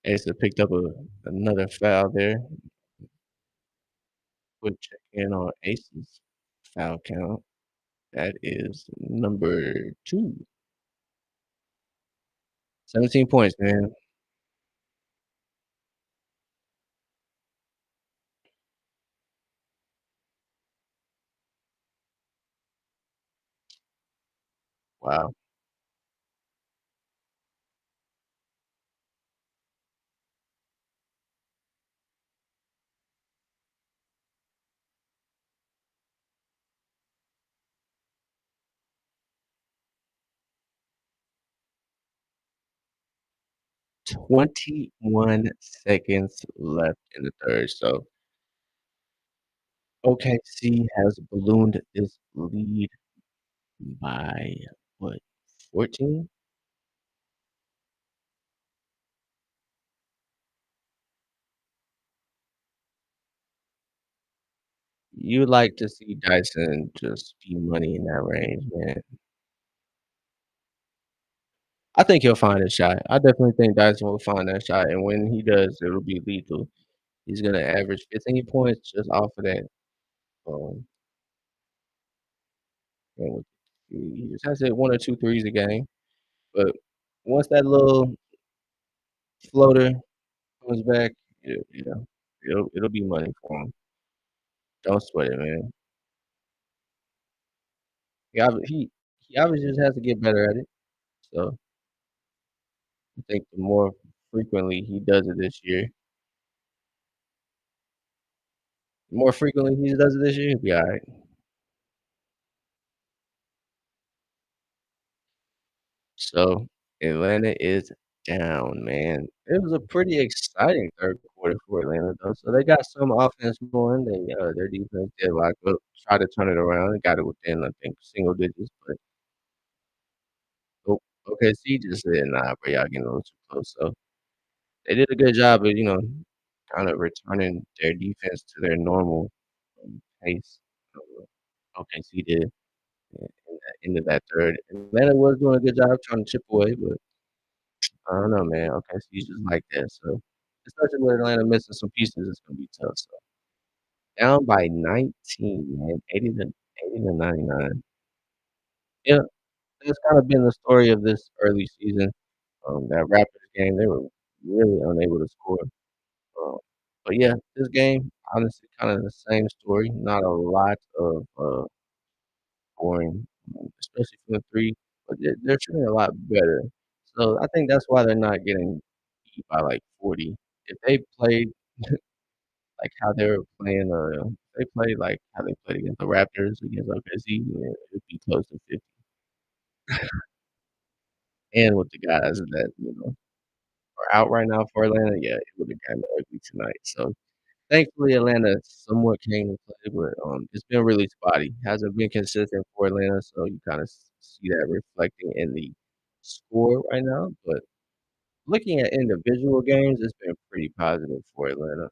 Asa picked up another foul there. Quick check in on Ace's foul count. That is number 2. 17 points, man. Wow. 21 seconds left in the third. So OKC has ballooned this lead by what, 14? You like to see Dyson just be money in that range, man. I think he'll find his shot. I definitely think Dyson will find that shot, and when he does, it'll be lethal. He's gonna average 15 points just off of that. Um, and he just has to hit 1 or 2 threes a game. But once that little floater comes back, yeah, it'll be money for him. Don't sweat it, man. He obviously just has to get better at it. So I think the more frequently he does it this year, the more frequently he does it this year, he'll be all right. So Atlanta is down, man. It was a pretty exciting third quarter for Atlanta, though. So they got some offense going. Their defense did like try to turn it around. They got it within, I think, single digits, but OKC just said, "Nah, bro, y'all getting a little too close." So they did a good job of, kind of returning their defense to their normal pace. OKC did in the end of that third. Atlanta was doing a good job trying to chip away, but I don't know, man. OKC's just like that. So especially with Atlanta missing some pieces, it's gonna be tough. So down by 19, man, 80 to 99. Yeah, that's kind of been the story of this early season. That Raptors game, they were really unable to score. Um, but yeah, this game, honestly, kind of the same story. Not a lot of scoring, especially from the three, but they're shooting a lot better. So I think that's why they're not getting beat by like 40. If they played like how they were playing, they played like how they played against the Raptors against OKC, yeah, it'd be close to 50. And with the guys that are out right now for Atlanta, yeah, it would have gotten ugly tonight. So thankfully, Atlanta somewhat came to play, but it's been really spotty. Hasn't been consistent for Atlanta, so you kind of see that reflecting in the score right now. But looking at individual games, it's been pretty positive for Atlanta,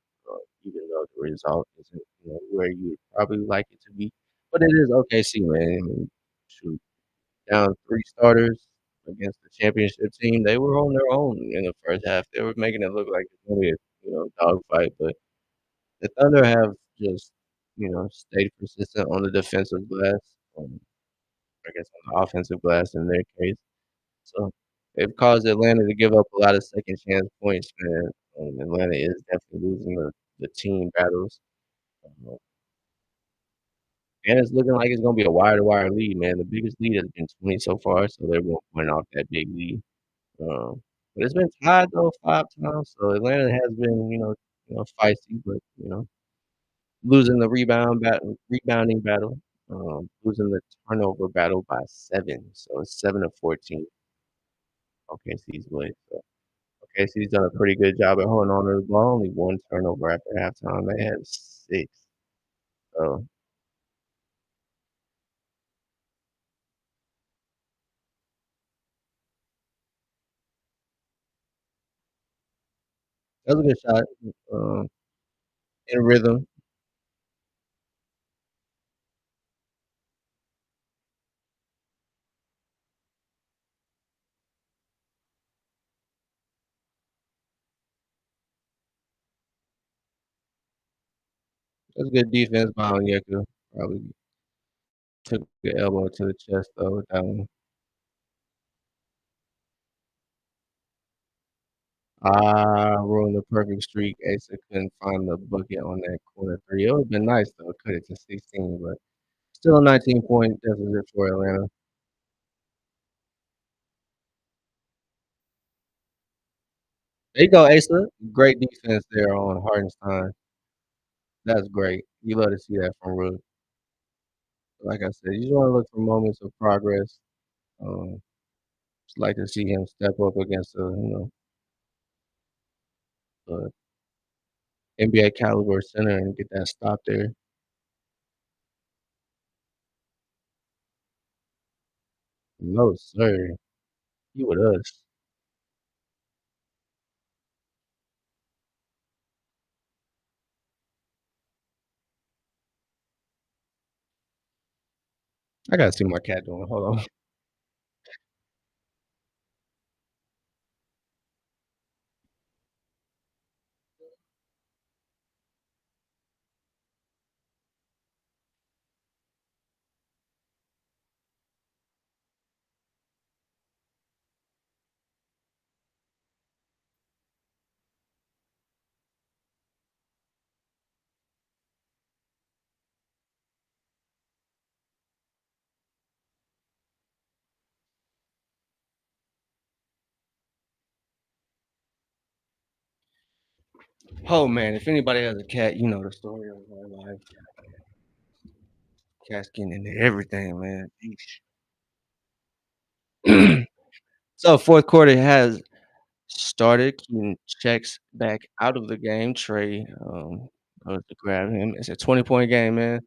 even though the result isn't where you would probably like it to be. But it is OKC, man. I mean, shoot, down 3 starters against the championship team, they were on their own in the first half. They were making it look like it's gonna be a dogfight, but the Thunder have just stayed persistent on the defensive glass, um, I guess on the offensive glass in their case. So, it caused Atlanta to give up a lot of second chance points, man. Atlanta is definitely losing the team battles, um, and it's looking like it's gonna be a wire-to-wire lead, man. The biggest lead has been 20 so far, so they're 1 point off that big lead. But it's been tied though 5 times, so Atlanta has been, feisty, but, losing the rebounding battle, losing the turnover battle by 7, so it's 7 to 14 OKC's way. So OKC's done a pretty good job at holding on to the ball, only 1 turnover after halftime. They had 6. So that was a good shot, um, in rhythm. That was good defense by Onyeka. Probably took the elbow to the chest though with that one. Ruined the perfect streak. Asa couldn't find the bucket on that corner 3. It would've been nice though, cut it to 16, but still a 19-point deficit for Atlanta. There you go, Asa. Great defense there on Hartenstein. That's great. You love to see that from Rook. Like I said, you just wanna look for moments of progress. Just like to see him step up against a NBA caliber center and get that stop there. No, sir. You with us. I gotta see my cat doing. Hold on. Oh man, if anybody has a cat, you know the story of my life. Cat's getting into everything, man. Yeesh. So fourth quarter has started. Keaton checks back out of the game. Trey goes to grab him. It's a 20-point game, man.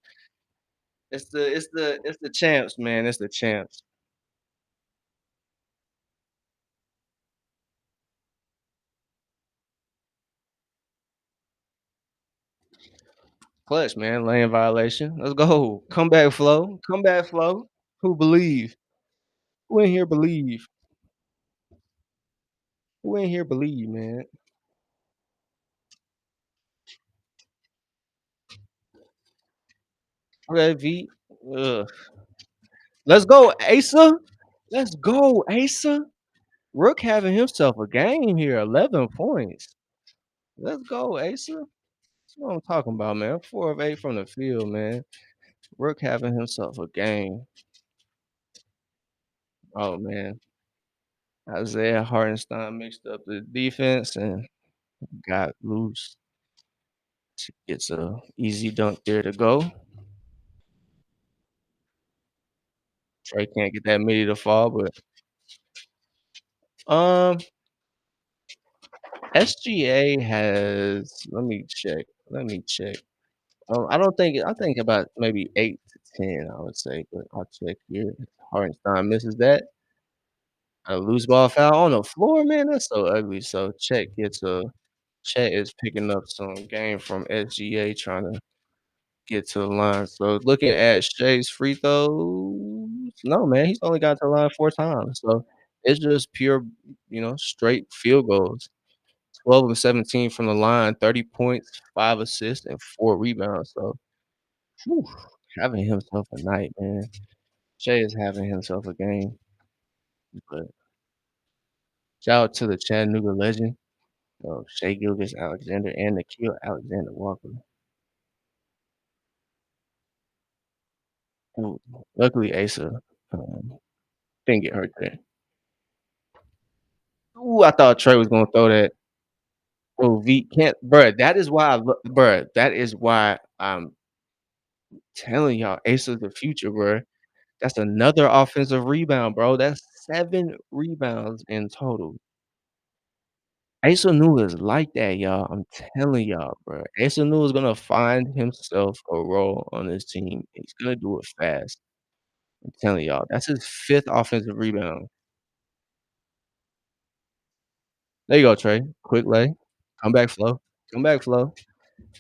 It's the champs, man. It's the champs. Clutch, man. Lane violation. Let's go. Come back, Flo. Come back, Flo. Who believe? Who in here believe? Who in here believe, man? Okay, V. Ugh. Let's go, Asa. Let's go, Asa. Rook having himself a game here. 11 points. Let's go, Asa. That's what I'm talking about, man. 4 of 8 from the field, man. Rook having himself a game. Oh man. Isaiah Hartenstein mixed up the defense and got loose. It's a easy dunk there to go. Trey can't get that midi to fall, but um SGA has Let me check. I think about maybe 8 to 10, I would say, but I'll check here. Hartenstein misses that. A loose ball foul on the floor, man. That's so ugly. So Chet is picking up some game from SGA trying to get to the line. So looking at Shay's free throws, no, man, he's only got to the line 4 times. So it's just pure, straight field goals. 12 of 17 from the line, 30 points, 5 assists, and 4 rebounds. So Whew, having himself a night, man. Shay is having himself a game, but shout out to the Chattanooga legend of Shea Gilgeous-Alexander and Nikhil Alexander-Walker. Who luckily Asa, didn't get hurt there. Ooh, I thought Trey was gonna throw that. Oh, V can't, bruh. That is why I look, bruh. That is why I'm telling y'all, Asa's the future, bruh. That's another offensive rebound, bro. That's 7 rebounds in total. Asa Newell is like that, y'all. I'm telling y'all, bro. Asa Newell is gonna find himself a role on this team. He's gonna do it fast. I'm telling y'all. That's his 5th offensive rebound. There you go, Trey. Quick lay. Come back, Flo. Come back, Flo.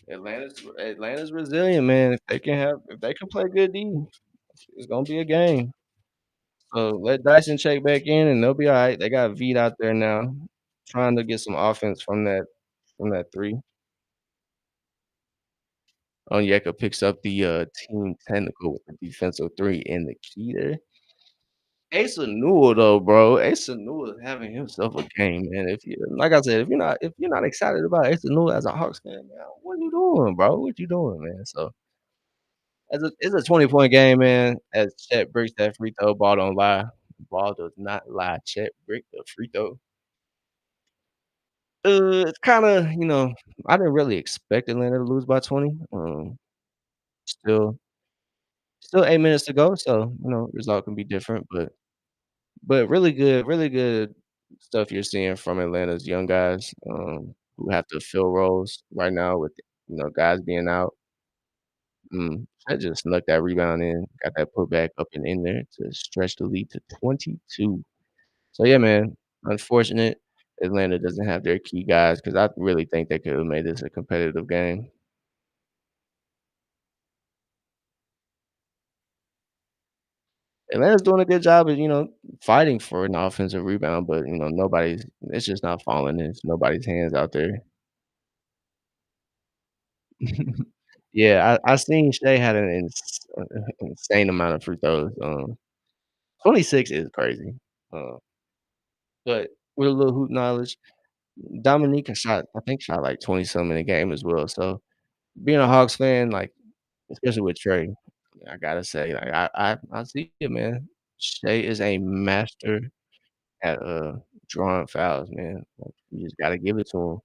Atlanta's resilient, man. If they can play good D, it's gonna be a game. So let Dyson check back in and they'll be alright. They got Veet out there now, trying to get some offense from that 3. Onyeka picks up the, team technical with the defensive 3 in the key there. Asa Newell though, bro. Asa Newell is having himself a game, man. If you like I said, if you're not excited about Asa Newell as a Hawks fan, man, what you doing, bro? What you doing, man? So as it's a 20-point game, man. As Chet breaks that free throw, ball don't lie. Ball does not lie. Chet break the free throw. It's kinda, I didn't really expect Atlanta to lose by 20. Still still 8 minutes to go, so, result can be different, but really good stuff you're seeing from Atlanta's young guys, who have to fill roles right now with, guys being out. I just snuck that rebound in, got that putback up and in there to stretch the lead to 22. So, yeah, man, unfortunate Atlanta doesn't have their key guys because I really think they could have made this a competitive game. Atlanta's doing a good job of, fighting for an offensive rebound, but, nobody's it's just not falling in nobody's hands out there. Yeah, I seen Shea had an insane amount of free throws, 26 is crazy, uh, but with a little hoop knowledge, Dominica shot like 20 something in the game as well, so being a Hawks fan, like, especially with Trey, I gotta say, like, I see it, man. Shea is a master at, drawing fouls, man. Like, you just gotta give it to him.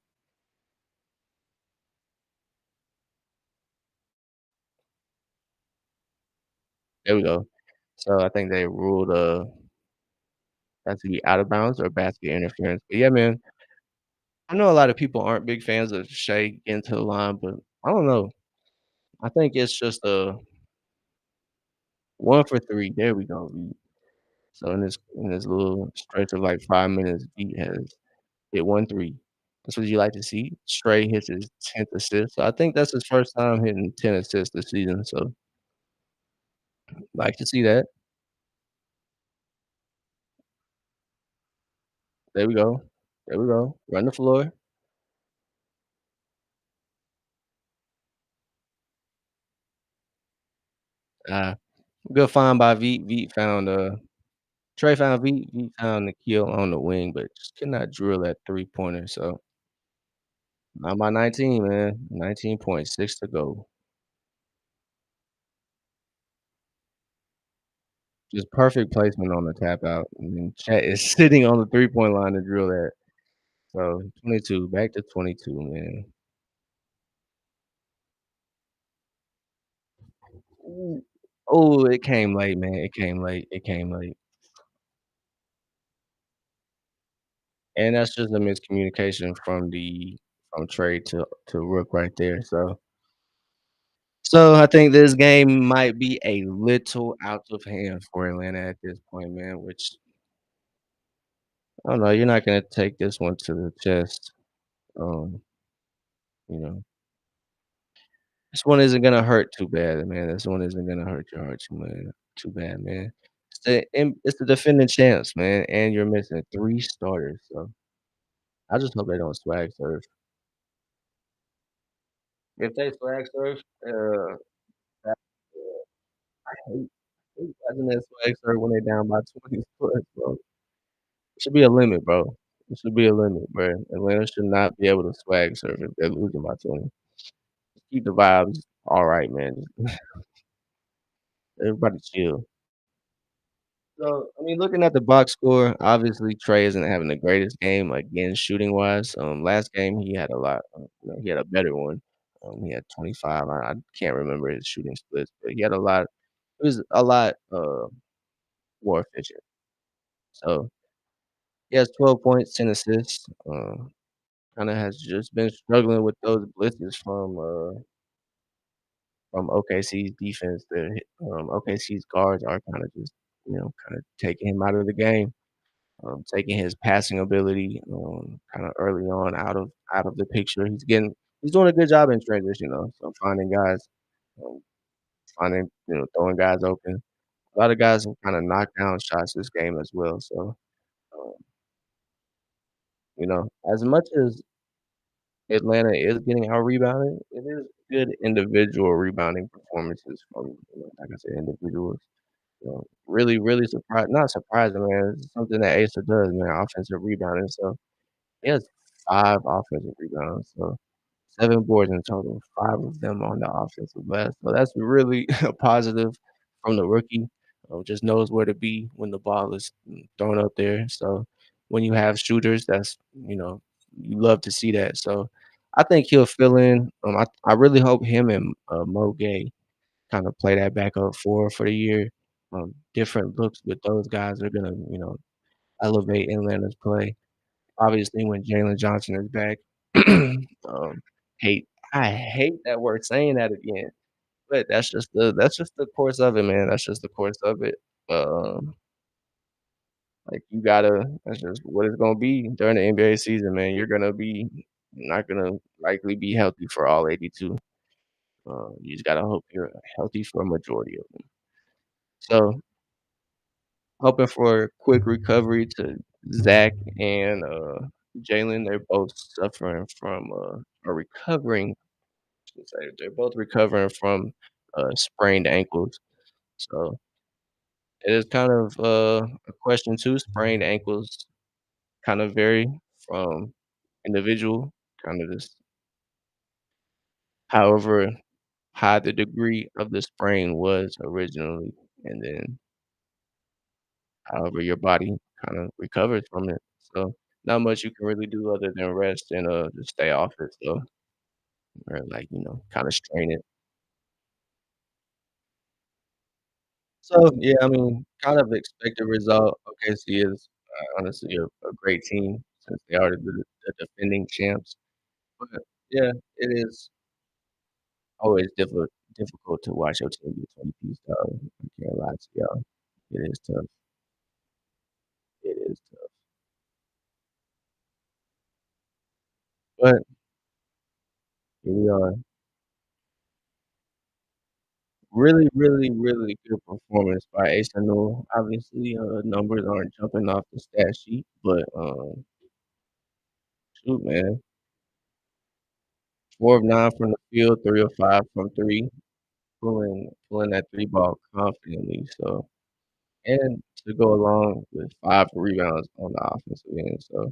There we go. So I think they ruled, that to be out of bounds or basket interference. But yeah, man, I know a lot of people aren't big fans of Shea getting to the line, but I don't know. I think it's just a 1 for 3. There we go, V. So in this little stretch of like 5 minutes, V has hit 1 3. That's what you like to see. Stray hits his 10th assist. So I think that's his first time hitting 10 assists this season. So like to see that. There we go. There we go. Run the floor. Uh, Good find by Veet. Veet found Trey found Veet. Veet found the kill on the wing, but just could not drill that 3-pointer. So not by 19, man. 19.6 to go. Just perfect placement on the tap out. And then Chet is sitting on the 3-point line to drill that. So 22, back to 22, man. Ooh. Oh, it came late, man. It came late. It came late. And that's just a miscommunication from Trey to Rook right there. So I think this game might be a little out of hand for Atlanta at this point, man, which I don't know, you're not gonna take this one to the chest. Um, you know, this one isn't gonna hurt too bad, man. This one isn't gonna hurt your heart too bad, man. It's the defending champs, man, and you're missing 3 starters, so I just hope they don't swag surf. If they swag surf, hate hate watching that swag surf when they down by 20 plus, bro. It should be a limit, bro. It should be a limit, bro. Atlanta should not be able to swag surf if they're losing by 20. Just keep the vibes alright, man. Just everybody chill. So, I mean, looking at the box score, obviously Trey isn't having the greatest game again shooting wise. Last game he had a lot. He had a better one. He had 25. I can't remember his shooting splits, but he had a lot. It was a lot more efficient. So he has 12 points, 10 assists. Kind of has just been struggling with those blitzes from OKC's defense. OKC's guards are kind of just kind of taking him out of the game. Taking his passing ability, kind of early on out of the picture. He's doing a good job in transition though. So finding guys, um, finding throwing guys open. A lot of guys have kind of knocked down shots this game as well. So um, as much as Atlanta is getting out rebounded, it is good individual rebounding performances from like I said, individuals. Really, really surprised. Not surprising, man. It's something that Asa does, man. Offensive rebounding. So he has 5 offensive rebounds, so 7 boards in total, 5 of them on the offensive glass. So that's really a positive from the rookie. Just knows where to be when the ball is thrown up there. So when you have shooters, you love to see that. So I think he'll fill in. I really hope him and Mo Gay kind of play that backup for the year. Different looks with those guys are gonna, elevate Atlanta's play. Obviously, when Jalen Johnson is back, um, hate I hate that we're saying that again, but that's just the course of it, man. That's just the course of it. Like you gotta that's just what it's gonna be during the NBA season, man. You're gonna be not gonna likely be healthy for all 82. You just gotta hope you're healthy for a majority of them. So hoping for a quick recovery to Zach and Jalen. They're both suffering from or recovering. I should say they're both recovering from sprained ankles. So it is kind of a question too. Sprained ankles kind of vary from individual, kind of just however high the degree of the sprain was originally, and then however your body kinda recovers from it. So, not much you can really do other than rest and, just stay off it, so or, like, kinda strain it. So, yeah, I mean, kind of expected result. OKC is, honestly a great team since they are the defending champs. But, yeah, it is always difficult to watch your team get 20 piece, though. I can't lie to y'all. It is tough. It is tough. But here we are. Really, really, really good performance by Ace Newell. Obviously, numbers aren't jumping off the stat sheet, but, shoot, man, 4 of 9 from the field, 3 of 5 from 3, pulling that 3 ball confidently, so and to go along with 5 rebounds on the offensive end, so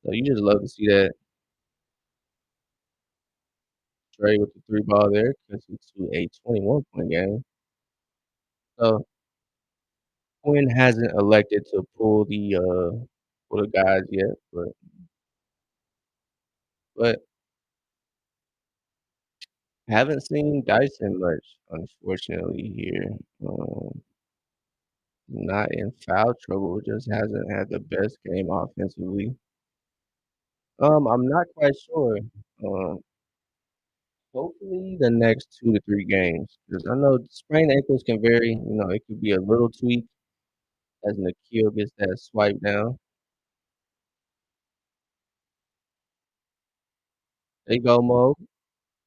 you just love to see that. Trey with the 3 ball there cuts it to a 21-point game. So, Quinn hasn't elected to pull the guys yet, but haven't seen Dyson much, unfortunately, here. Um, not in foul trouble, just hasn't had the best game offensively. I'm not quite sure. Um, hopefully the next 2 to 3 games, because I know sprained ankles can vary. It could be a little tweak as Nikhil gets that swipe down. There you go, Mo.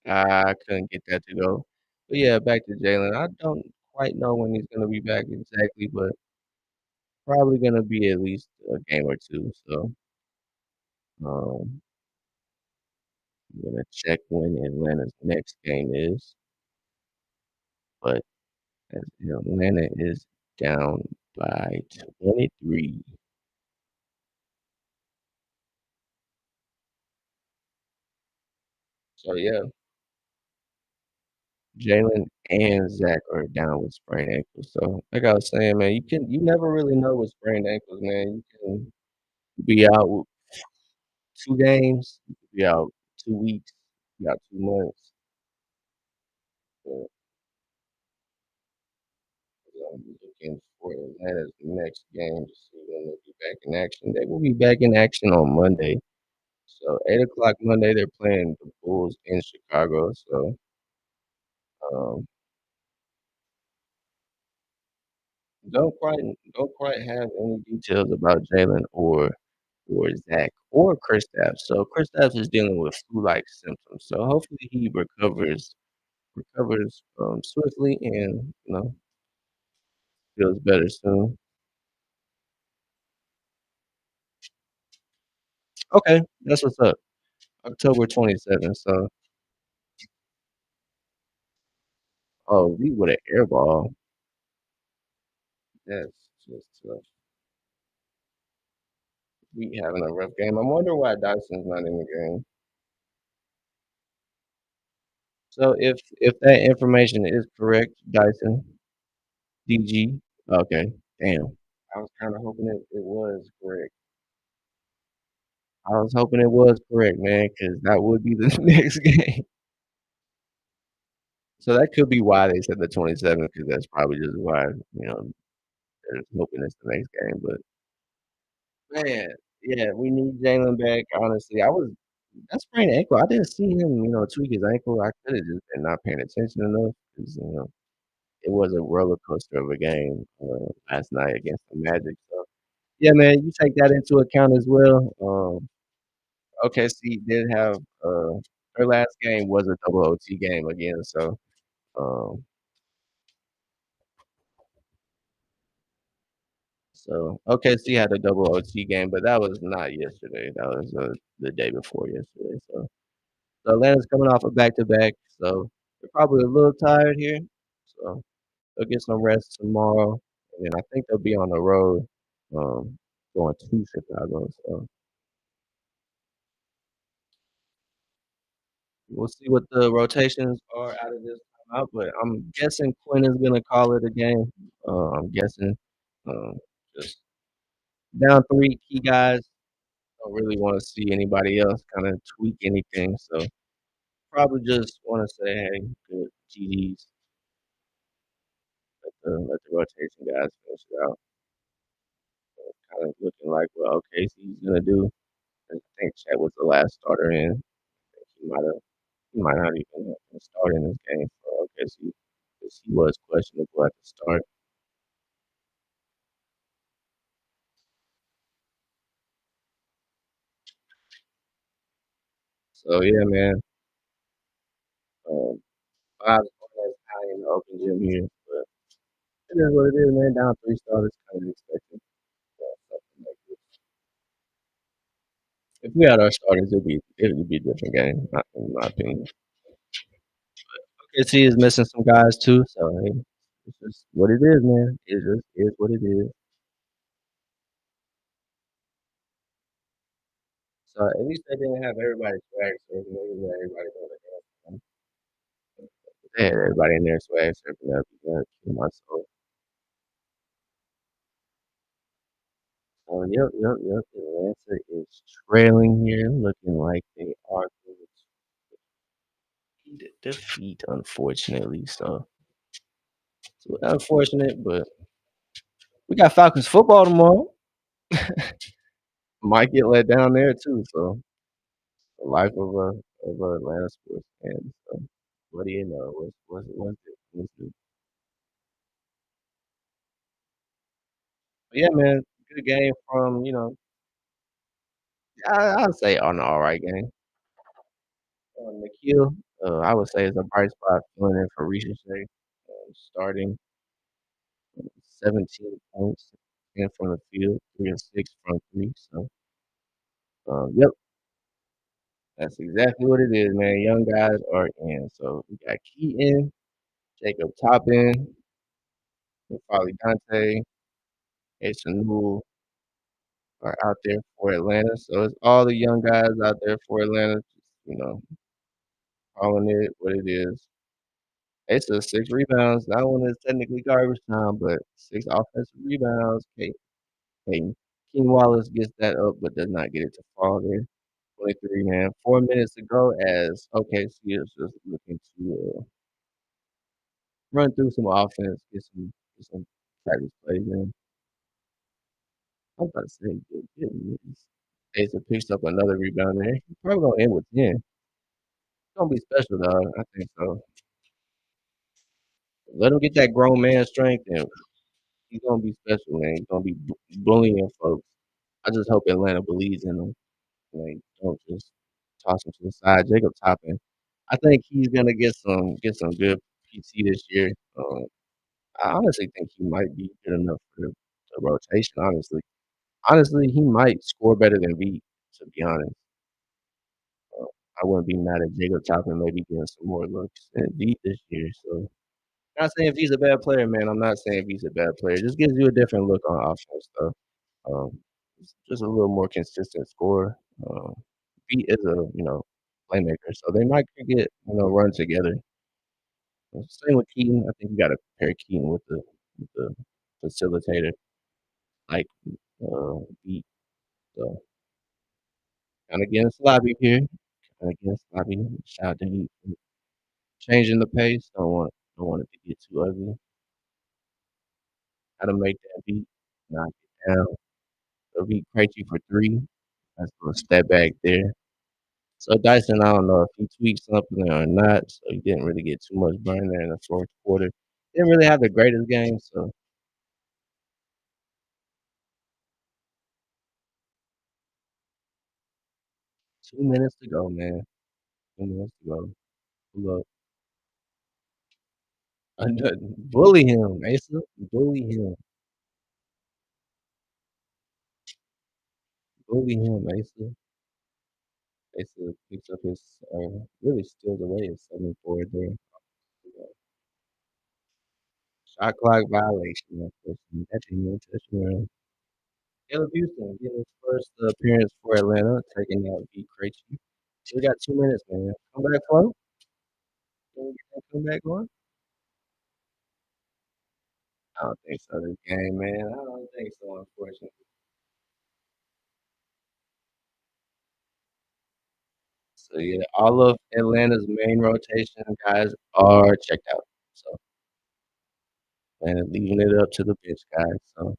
I couldn't get that to go. But yeah, back to Jalen. I don't quite know when he's gonna be back exactly, but probably gonna be at least a game or 2. So, um, I'm gonna check when Atlanta's next game is, but as Atlanta is down by 23. So yeah, Jalen and Zach are down with sprained ankles. So like I was saying, man, you never really know with sprained ankles, man. You can be out with 2 games, you could be out 2 weeks, be out 2 months. So I'm looking for Atlanta's next game to see when they'll be back in action. They will be back in action on Monday. So 8 o'clock Monday, they're playing the Bulls in Chicago. So um, don't quite don't quite have any details about Jalen or Zach or Kristaps. So Kristaps is dealing with flu-like symptoms. So hopefully he recovers swiftly and feels better soon. Okay, that's what's up. October 27th. So oh, we with an air ball. That's just we having a rough game. I wonder why Dyson's not in the game. So if that information is correct, Dyson, DG. Okay, damn. I was kind of hoping it was correct. I was hoping it was correct, man, because that would be the next game. So that could be why they said the 27th, because that's probably just why they're hoping it's the next game. But man, yeah, we need Jalen back. Honestly, that sprained ankle. I didn't see him, tweak his ankle. I could have just been not paying attention enough because it was a roller coaster of a game last night against the Magic. So yeah, man, you take that into account as well. OKC did have their last game was a double OT game again. Um, so OKC had a double OT game, but that was not yesterday. That was the day before yesterday. So Atlanta's coming off a back to back, so they're probably a little tired here. So they'll get some rest tomorrow, and then I think they'll be on the road, um, going to Chicago. So we'll see what the rotations are out of this timeout, but I'm guessing Quinn is gonna call it a game. I'm guessing, um, just down three key guys. Don't really want to see anybody else kind of tweak anything. So probably just want to say, hey, good GDs. Let the rotation guys finish it out. Kind of looking like what OKC's gonna do. I think Chet was the last starter in. I think he might not even have been starting this game for OKC because he was questionable at the start. So yeah, man. Um, Bob's almost high in the open gym here, but it is what it is, man. Down three starters, kind of expected. Something like this. If we had our starters, it would be a different game, in my opinion. OKC is missing some guys too, so hey, it's just what it is, man. It just is what it is. So at least they didn't have everybody swag surfing. They didn't have everybody going to dance. They had everybody in there swag surfing. That'd be good. Kill my soul. So yep. Atlanta is trailing here, looking like they are going to defeat, unfortunately. So it's unfortunate, but we got Falcons football tomorrow. Might get let down there too. So the life of a Atlanta sports fan. So what do you know? What's it? But yeah, man, good game from I'd say an alright game. Nikhil, I would say is a bright spot filling in for Ricochet, starting 17 points, 10 from the field, 3 of 6 from 3. So, yep, that's exactly what it is, man. Young guys are in. So we got Keaton, Jacob Toppin. and probably Dante, Newell are out there for Atlanta. So it's all the young guys out there for Atlanta, just, calling it what it is. Asa 6 rebounds. That one is technically garbage time, but 6 offensive rebounds. Hey, King Wallace gets that up, but does not get it to fall there. 23, man. 4 minutes to go as OKC is just looking to run through some offense, get some practice plays in. I'm about to say, good goodness. Asa picks up another rebound there. He's probably gonna end with 10. It's gonna be special, dog. I think so. Let him get that grown man strength, and he's gonna be special, man. He's gonna be bullying folks. I just hope Atlanta believes in him. Like, don't just toss him to the side. Jacob Toppin, I think he's gonna get some good PT this year. I honestly think he might be good enough for the rotation. Honestly, he might score better than V. To be honest, uh, I wouldn't be mad at Jacob Toppin maybe getting some more looks than V this year. So, not saying V's a bad player, man. I'm not saying V's a bad player. Just gives you a different look on offense, though. Just a little more consistent score. Pete is a playmaker, so they might could get run together. Same with Keaton. I think you got to pair Keaton with the facilitator like Pete. So kind of getting sloppy here. Kind of getting sloppy. Shout out to Heat for changing the pace. Don't want it to get too ugly. How to make that beat, knock it down. So beat Krejci for three. That's a little step back there. So Dyson, I don't know if he tweaked something or not. So he didn't really get too much burn there in the fourth quarter. Didn't really have the greatest game. So 2 minutes to go, man. 2 minutes to go. Pull up. Bully him, Asa. Bully him. Bully him, Asa. Asa picks up his really steals away his 7-4 there. Shot clock violation. Of course. That didn't even touch him. Caleb Houston getting his first appearance for Atlanta, taking out beat Krejci. We got 2 minutes, man. Comeback flow. Can we get that comeback going? I don't think so. This game, man. I don't think so. Unfortunately. So yeah, all of Atlanta's main rotation guys are checked out. So and leaving it up to the bench guys. So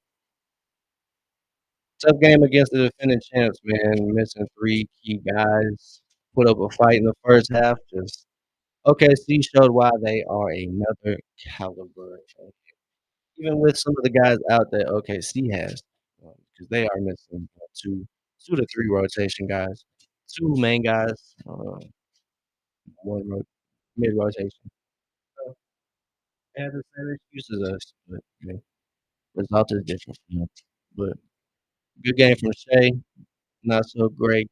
tough game against the defending champs, man. Missing three key guys. Put up a fight in the first half. Just OKC showed why they are another caliber. Even with some of the guys out that OKC has, because they are missing two to three rotation guys, two main guys, one mid rotation. So they have the same excuse as us, but result is different. But good game from Shea, not so great,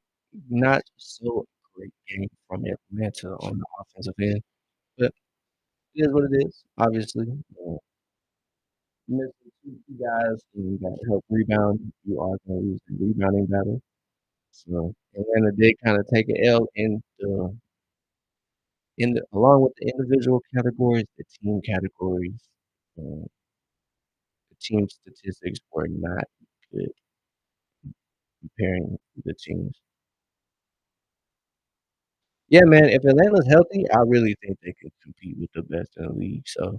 not so great game from Atlanta on the offensive end, but it is what it is. Obviously, missing two key guys, and you got to help rebound. You are going to lose the rebounding battle. So Atlanta did kind of take an L in the along with the individual categories, the team categories, the team statistics were not good comparing the teams. Yeah, man, if Atlanta's healthy, I really think they could compete with the best in the league. So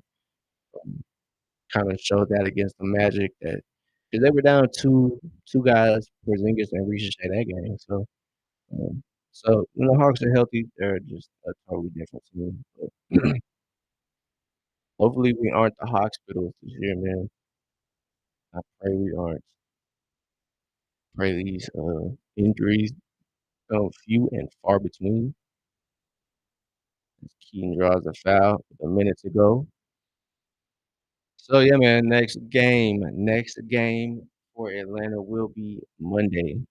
um, kind of showed that against the Magic that because they were down two guys, Porzingis and Ricochet that game. Um, so when the Hawks are healthy, they're just a totally different team. But hopefully, we aren't the hospitals this year, man. I pray we aren't. Pray these injuries come few and far between. As Keaton draws a foul with a minute to go. So yeah, man. Next game for Atlanta will be Monday,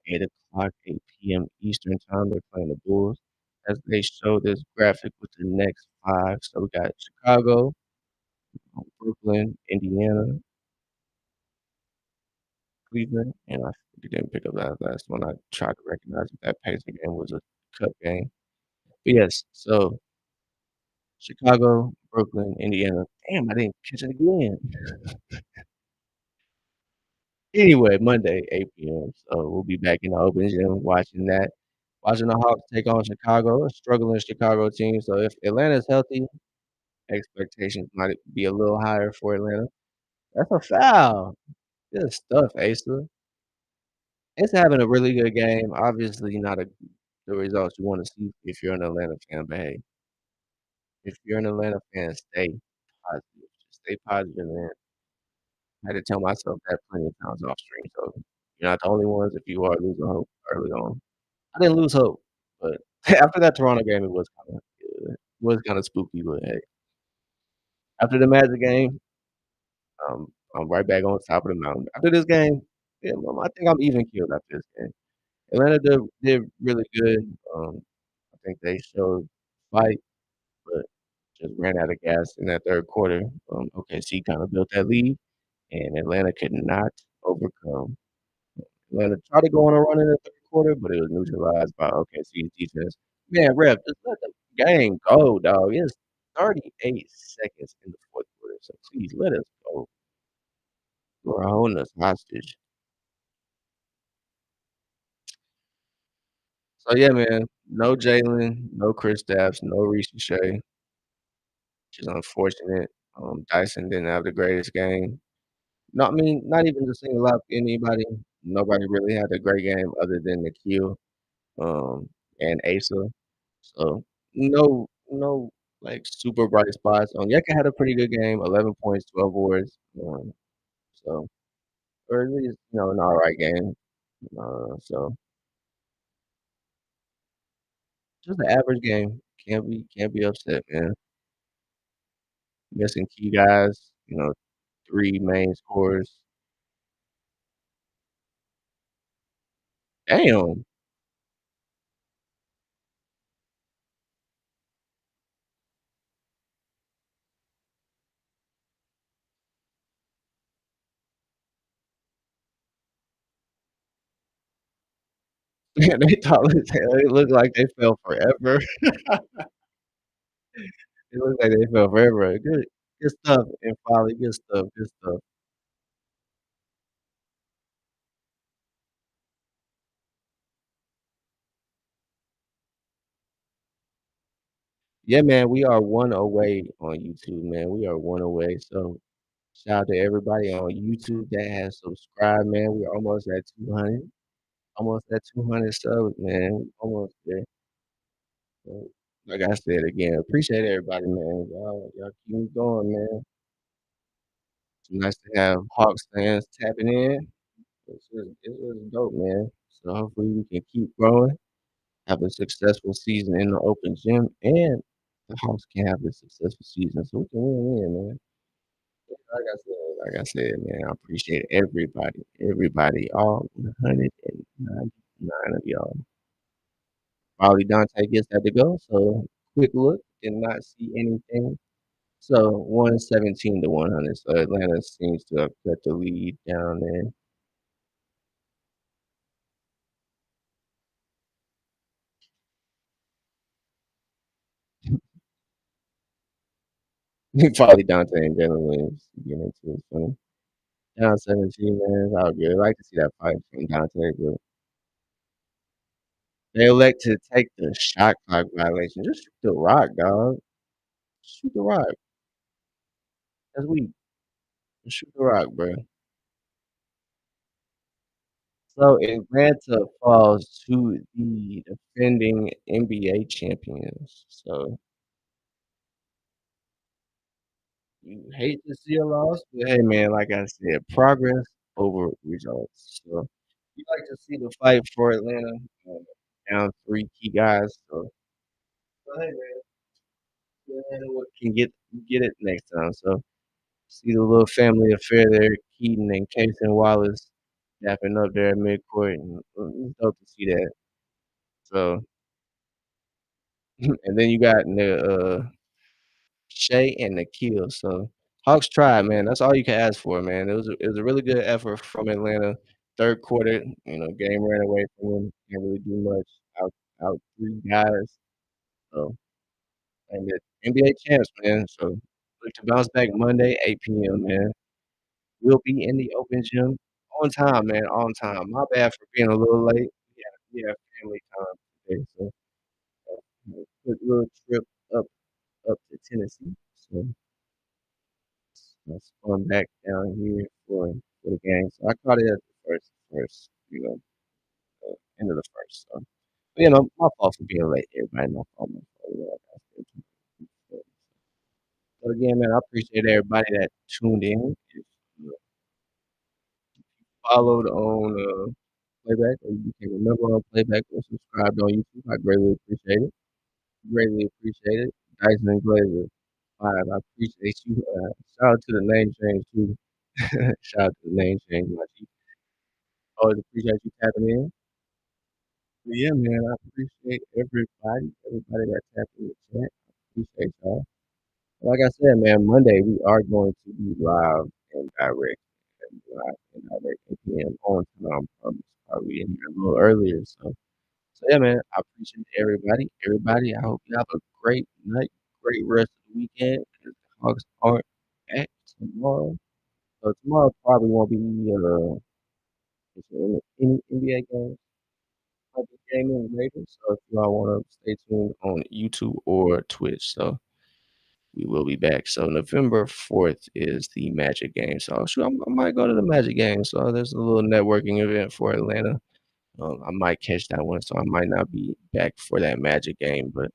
8 o'clock, 8 p.m. Eastern time. They're playing the Bulls. As they show this graphic with the next five. So we got Chicago Brooklyn, Indiana, Cleveland, and I didn't pick up that last one. I tried to recognize if that Pacer game was a cup game. But yes, so Chicago, Brooklyn, Indiana. Damn, I didn't catch it again. Anyway, Monday, 8 p.m. So we'll be back in the open gym watching that. Watching the Hawks take on Chicago, a struggling Chicago team. So if Atlanta's healthy, expectations might be a little higher for Atlanta. That's a foul. Good stuff, Asa. It's having a really good game. Obviously, not the results you want to see if you're an Atlanta fan, but hey, if you're an Atlanta fan, stay positive. Just stay positive, man. I had to tell myself that plenty of times off stream. So you're not the only ones if you are losing hope early on. I didn't lose hope, but after that Toronto game, it was kinda good. It was kinda spooky, but hey, after the Magic game, I'm right back on top of the mountain. After this game, yeah, I think I'm even keeled after this game. Atlanta did really good. I think they showed fight, but just ran out of gas in that 3rd quarter. OKC kinda built that lead, and Atlanta could not overcome. Atlanta tried to go on a run in the 3rd quarter, but it was neutralized by OKC's defense. Man, ref, just let the game go, dog. It's 38 seconds in the 4th quarter, so please let us go. You're holding us hostage. So, yeah, man, no Jalen, no Kristaps, no Shea, which is unfortunate. Dyson didn't have the greatest game. No, I mean, not even to single out anybody. Nobody really had a great game other than Nikhil, and Asa. So, no, like, super bright spots. Yeka had a pretty good game, 11 points, 12 boards, so or at least, an alright game. So just an average game. Can't be upset, man. Missing key guys, 3 main scorers. Damn. They tall as hell. It looked like they fell forever. It looked like they fell forever. Good stuff, and Folly. Good stuff, good stuff. Yeah, man, we are 1 away on YouTube, man. We are 1 away, so shout out to everybody on YouTube that has subscribed, man. We're almost at 200. Almost at 200 subs, man. Almost there. So, like I said again, appreciate everybody, man. Y'all keep me going, man. It's nice to have Hawks fans tapping in. It's just dope, man. So hopefully we can keep growing, have a successful season in the open gym, and the Hawks can have a successful season so we can win, man. Like I said, man, I appreciate everybody, all 199 of y'all. Probably Dante gets that to go, so quick look, did not see anything. So 117 to 100. So Atlanta seems to have cut the lead down there. Probably Dante and Jalen Williams getting into it. Funny. Down 17, man. It's all good. I like to see that fight from Dante, but they elect to take the shot clock violation. Just shoot the rock, dog. Shoot the rock. That's weak. Just shoot the rock, bro. So Atlanta falls to the defending NBA champions. So you hate to see a loss, but hey, man, like I said, progress over results. So you like to see the fight for Atlanta down 3 key guys. So hey, man, Atlanta can get it next time. So see the little family affair there, Keaton and Case and Wallace dapping up there at midcourt, and it's dope to see that. So and then you got the Shay and Nikhil. So Hawks tried, man. That's all you can ask for, man. It was a really good effort from Atlanta. 3rd quarter, game ran away from them. Can't really do much. Out 3 guys. So, and the NBA champs, man. So, look to bounce back Monday, 8 p.m., man. We'll be in the open gym on time, man, on time. My bad for being a little late. We have family time today, so, quick little trip up up to Tennessee. So, that's fun back down here for the game. So I caught it at the first, end of the first. So, but, my fault for being late, everybody. My fault, my fault. I gotta stay tuned. But again, man, I appreciate everybody that tuned in. If you followed on playback, or you became a member on playback or subscribed on YouTube, I greatly appreciate it. Greatly appreciate it. Dyson and Glazer 5, I appreciate you. Shout out to the name change too. Shout out to the name change, my G. Always appreciate you tapping in. But yeah, man, I appreciate everybody that tapped in the chat. I appreciate y'all. Like I said, man, Monday we are going to be live and direct 8 p.m. on time. Probably in here a little earlier. So yeah, man, I appreciate everybody. Everybody, I hope you have a great night, great rest of the weekend. 'Cause the Hawks aren't back tomorrow. So tomorrow probably won't be any NBA games. Might be gaming later. So if y'all want to stay tuned on YouTube or Twitch, so we will be back. So November 4th is the Magic game. So shoot, I might go to the Magic game. So there's a little networking event for Atlanta. I might catch that one, so I might not be back for that Magic game. But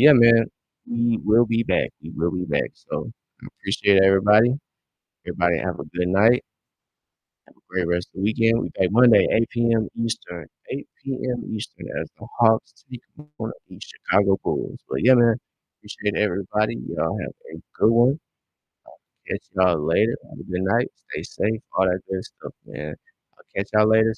yeah, man, we will be back. We will be back. So I appreciate everybody. Everybody have a good night. Have a great rest of the weekend. We back Monday, 8 p.m. Eastern. 8 p.m. Eastern as the Hawks take on the Chicago Bulls. But yeah, man, appreciate everybody. Y'all have a good one. Catch y'all later. Have a good night. Stay safe. All that good stuff, man. I'll catch y'all later.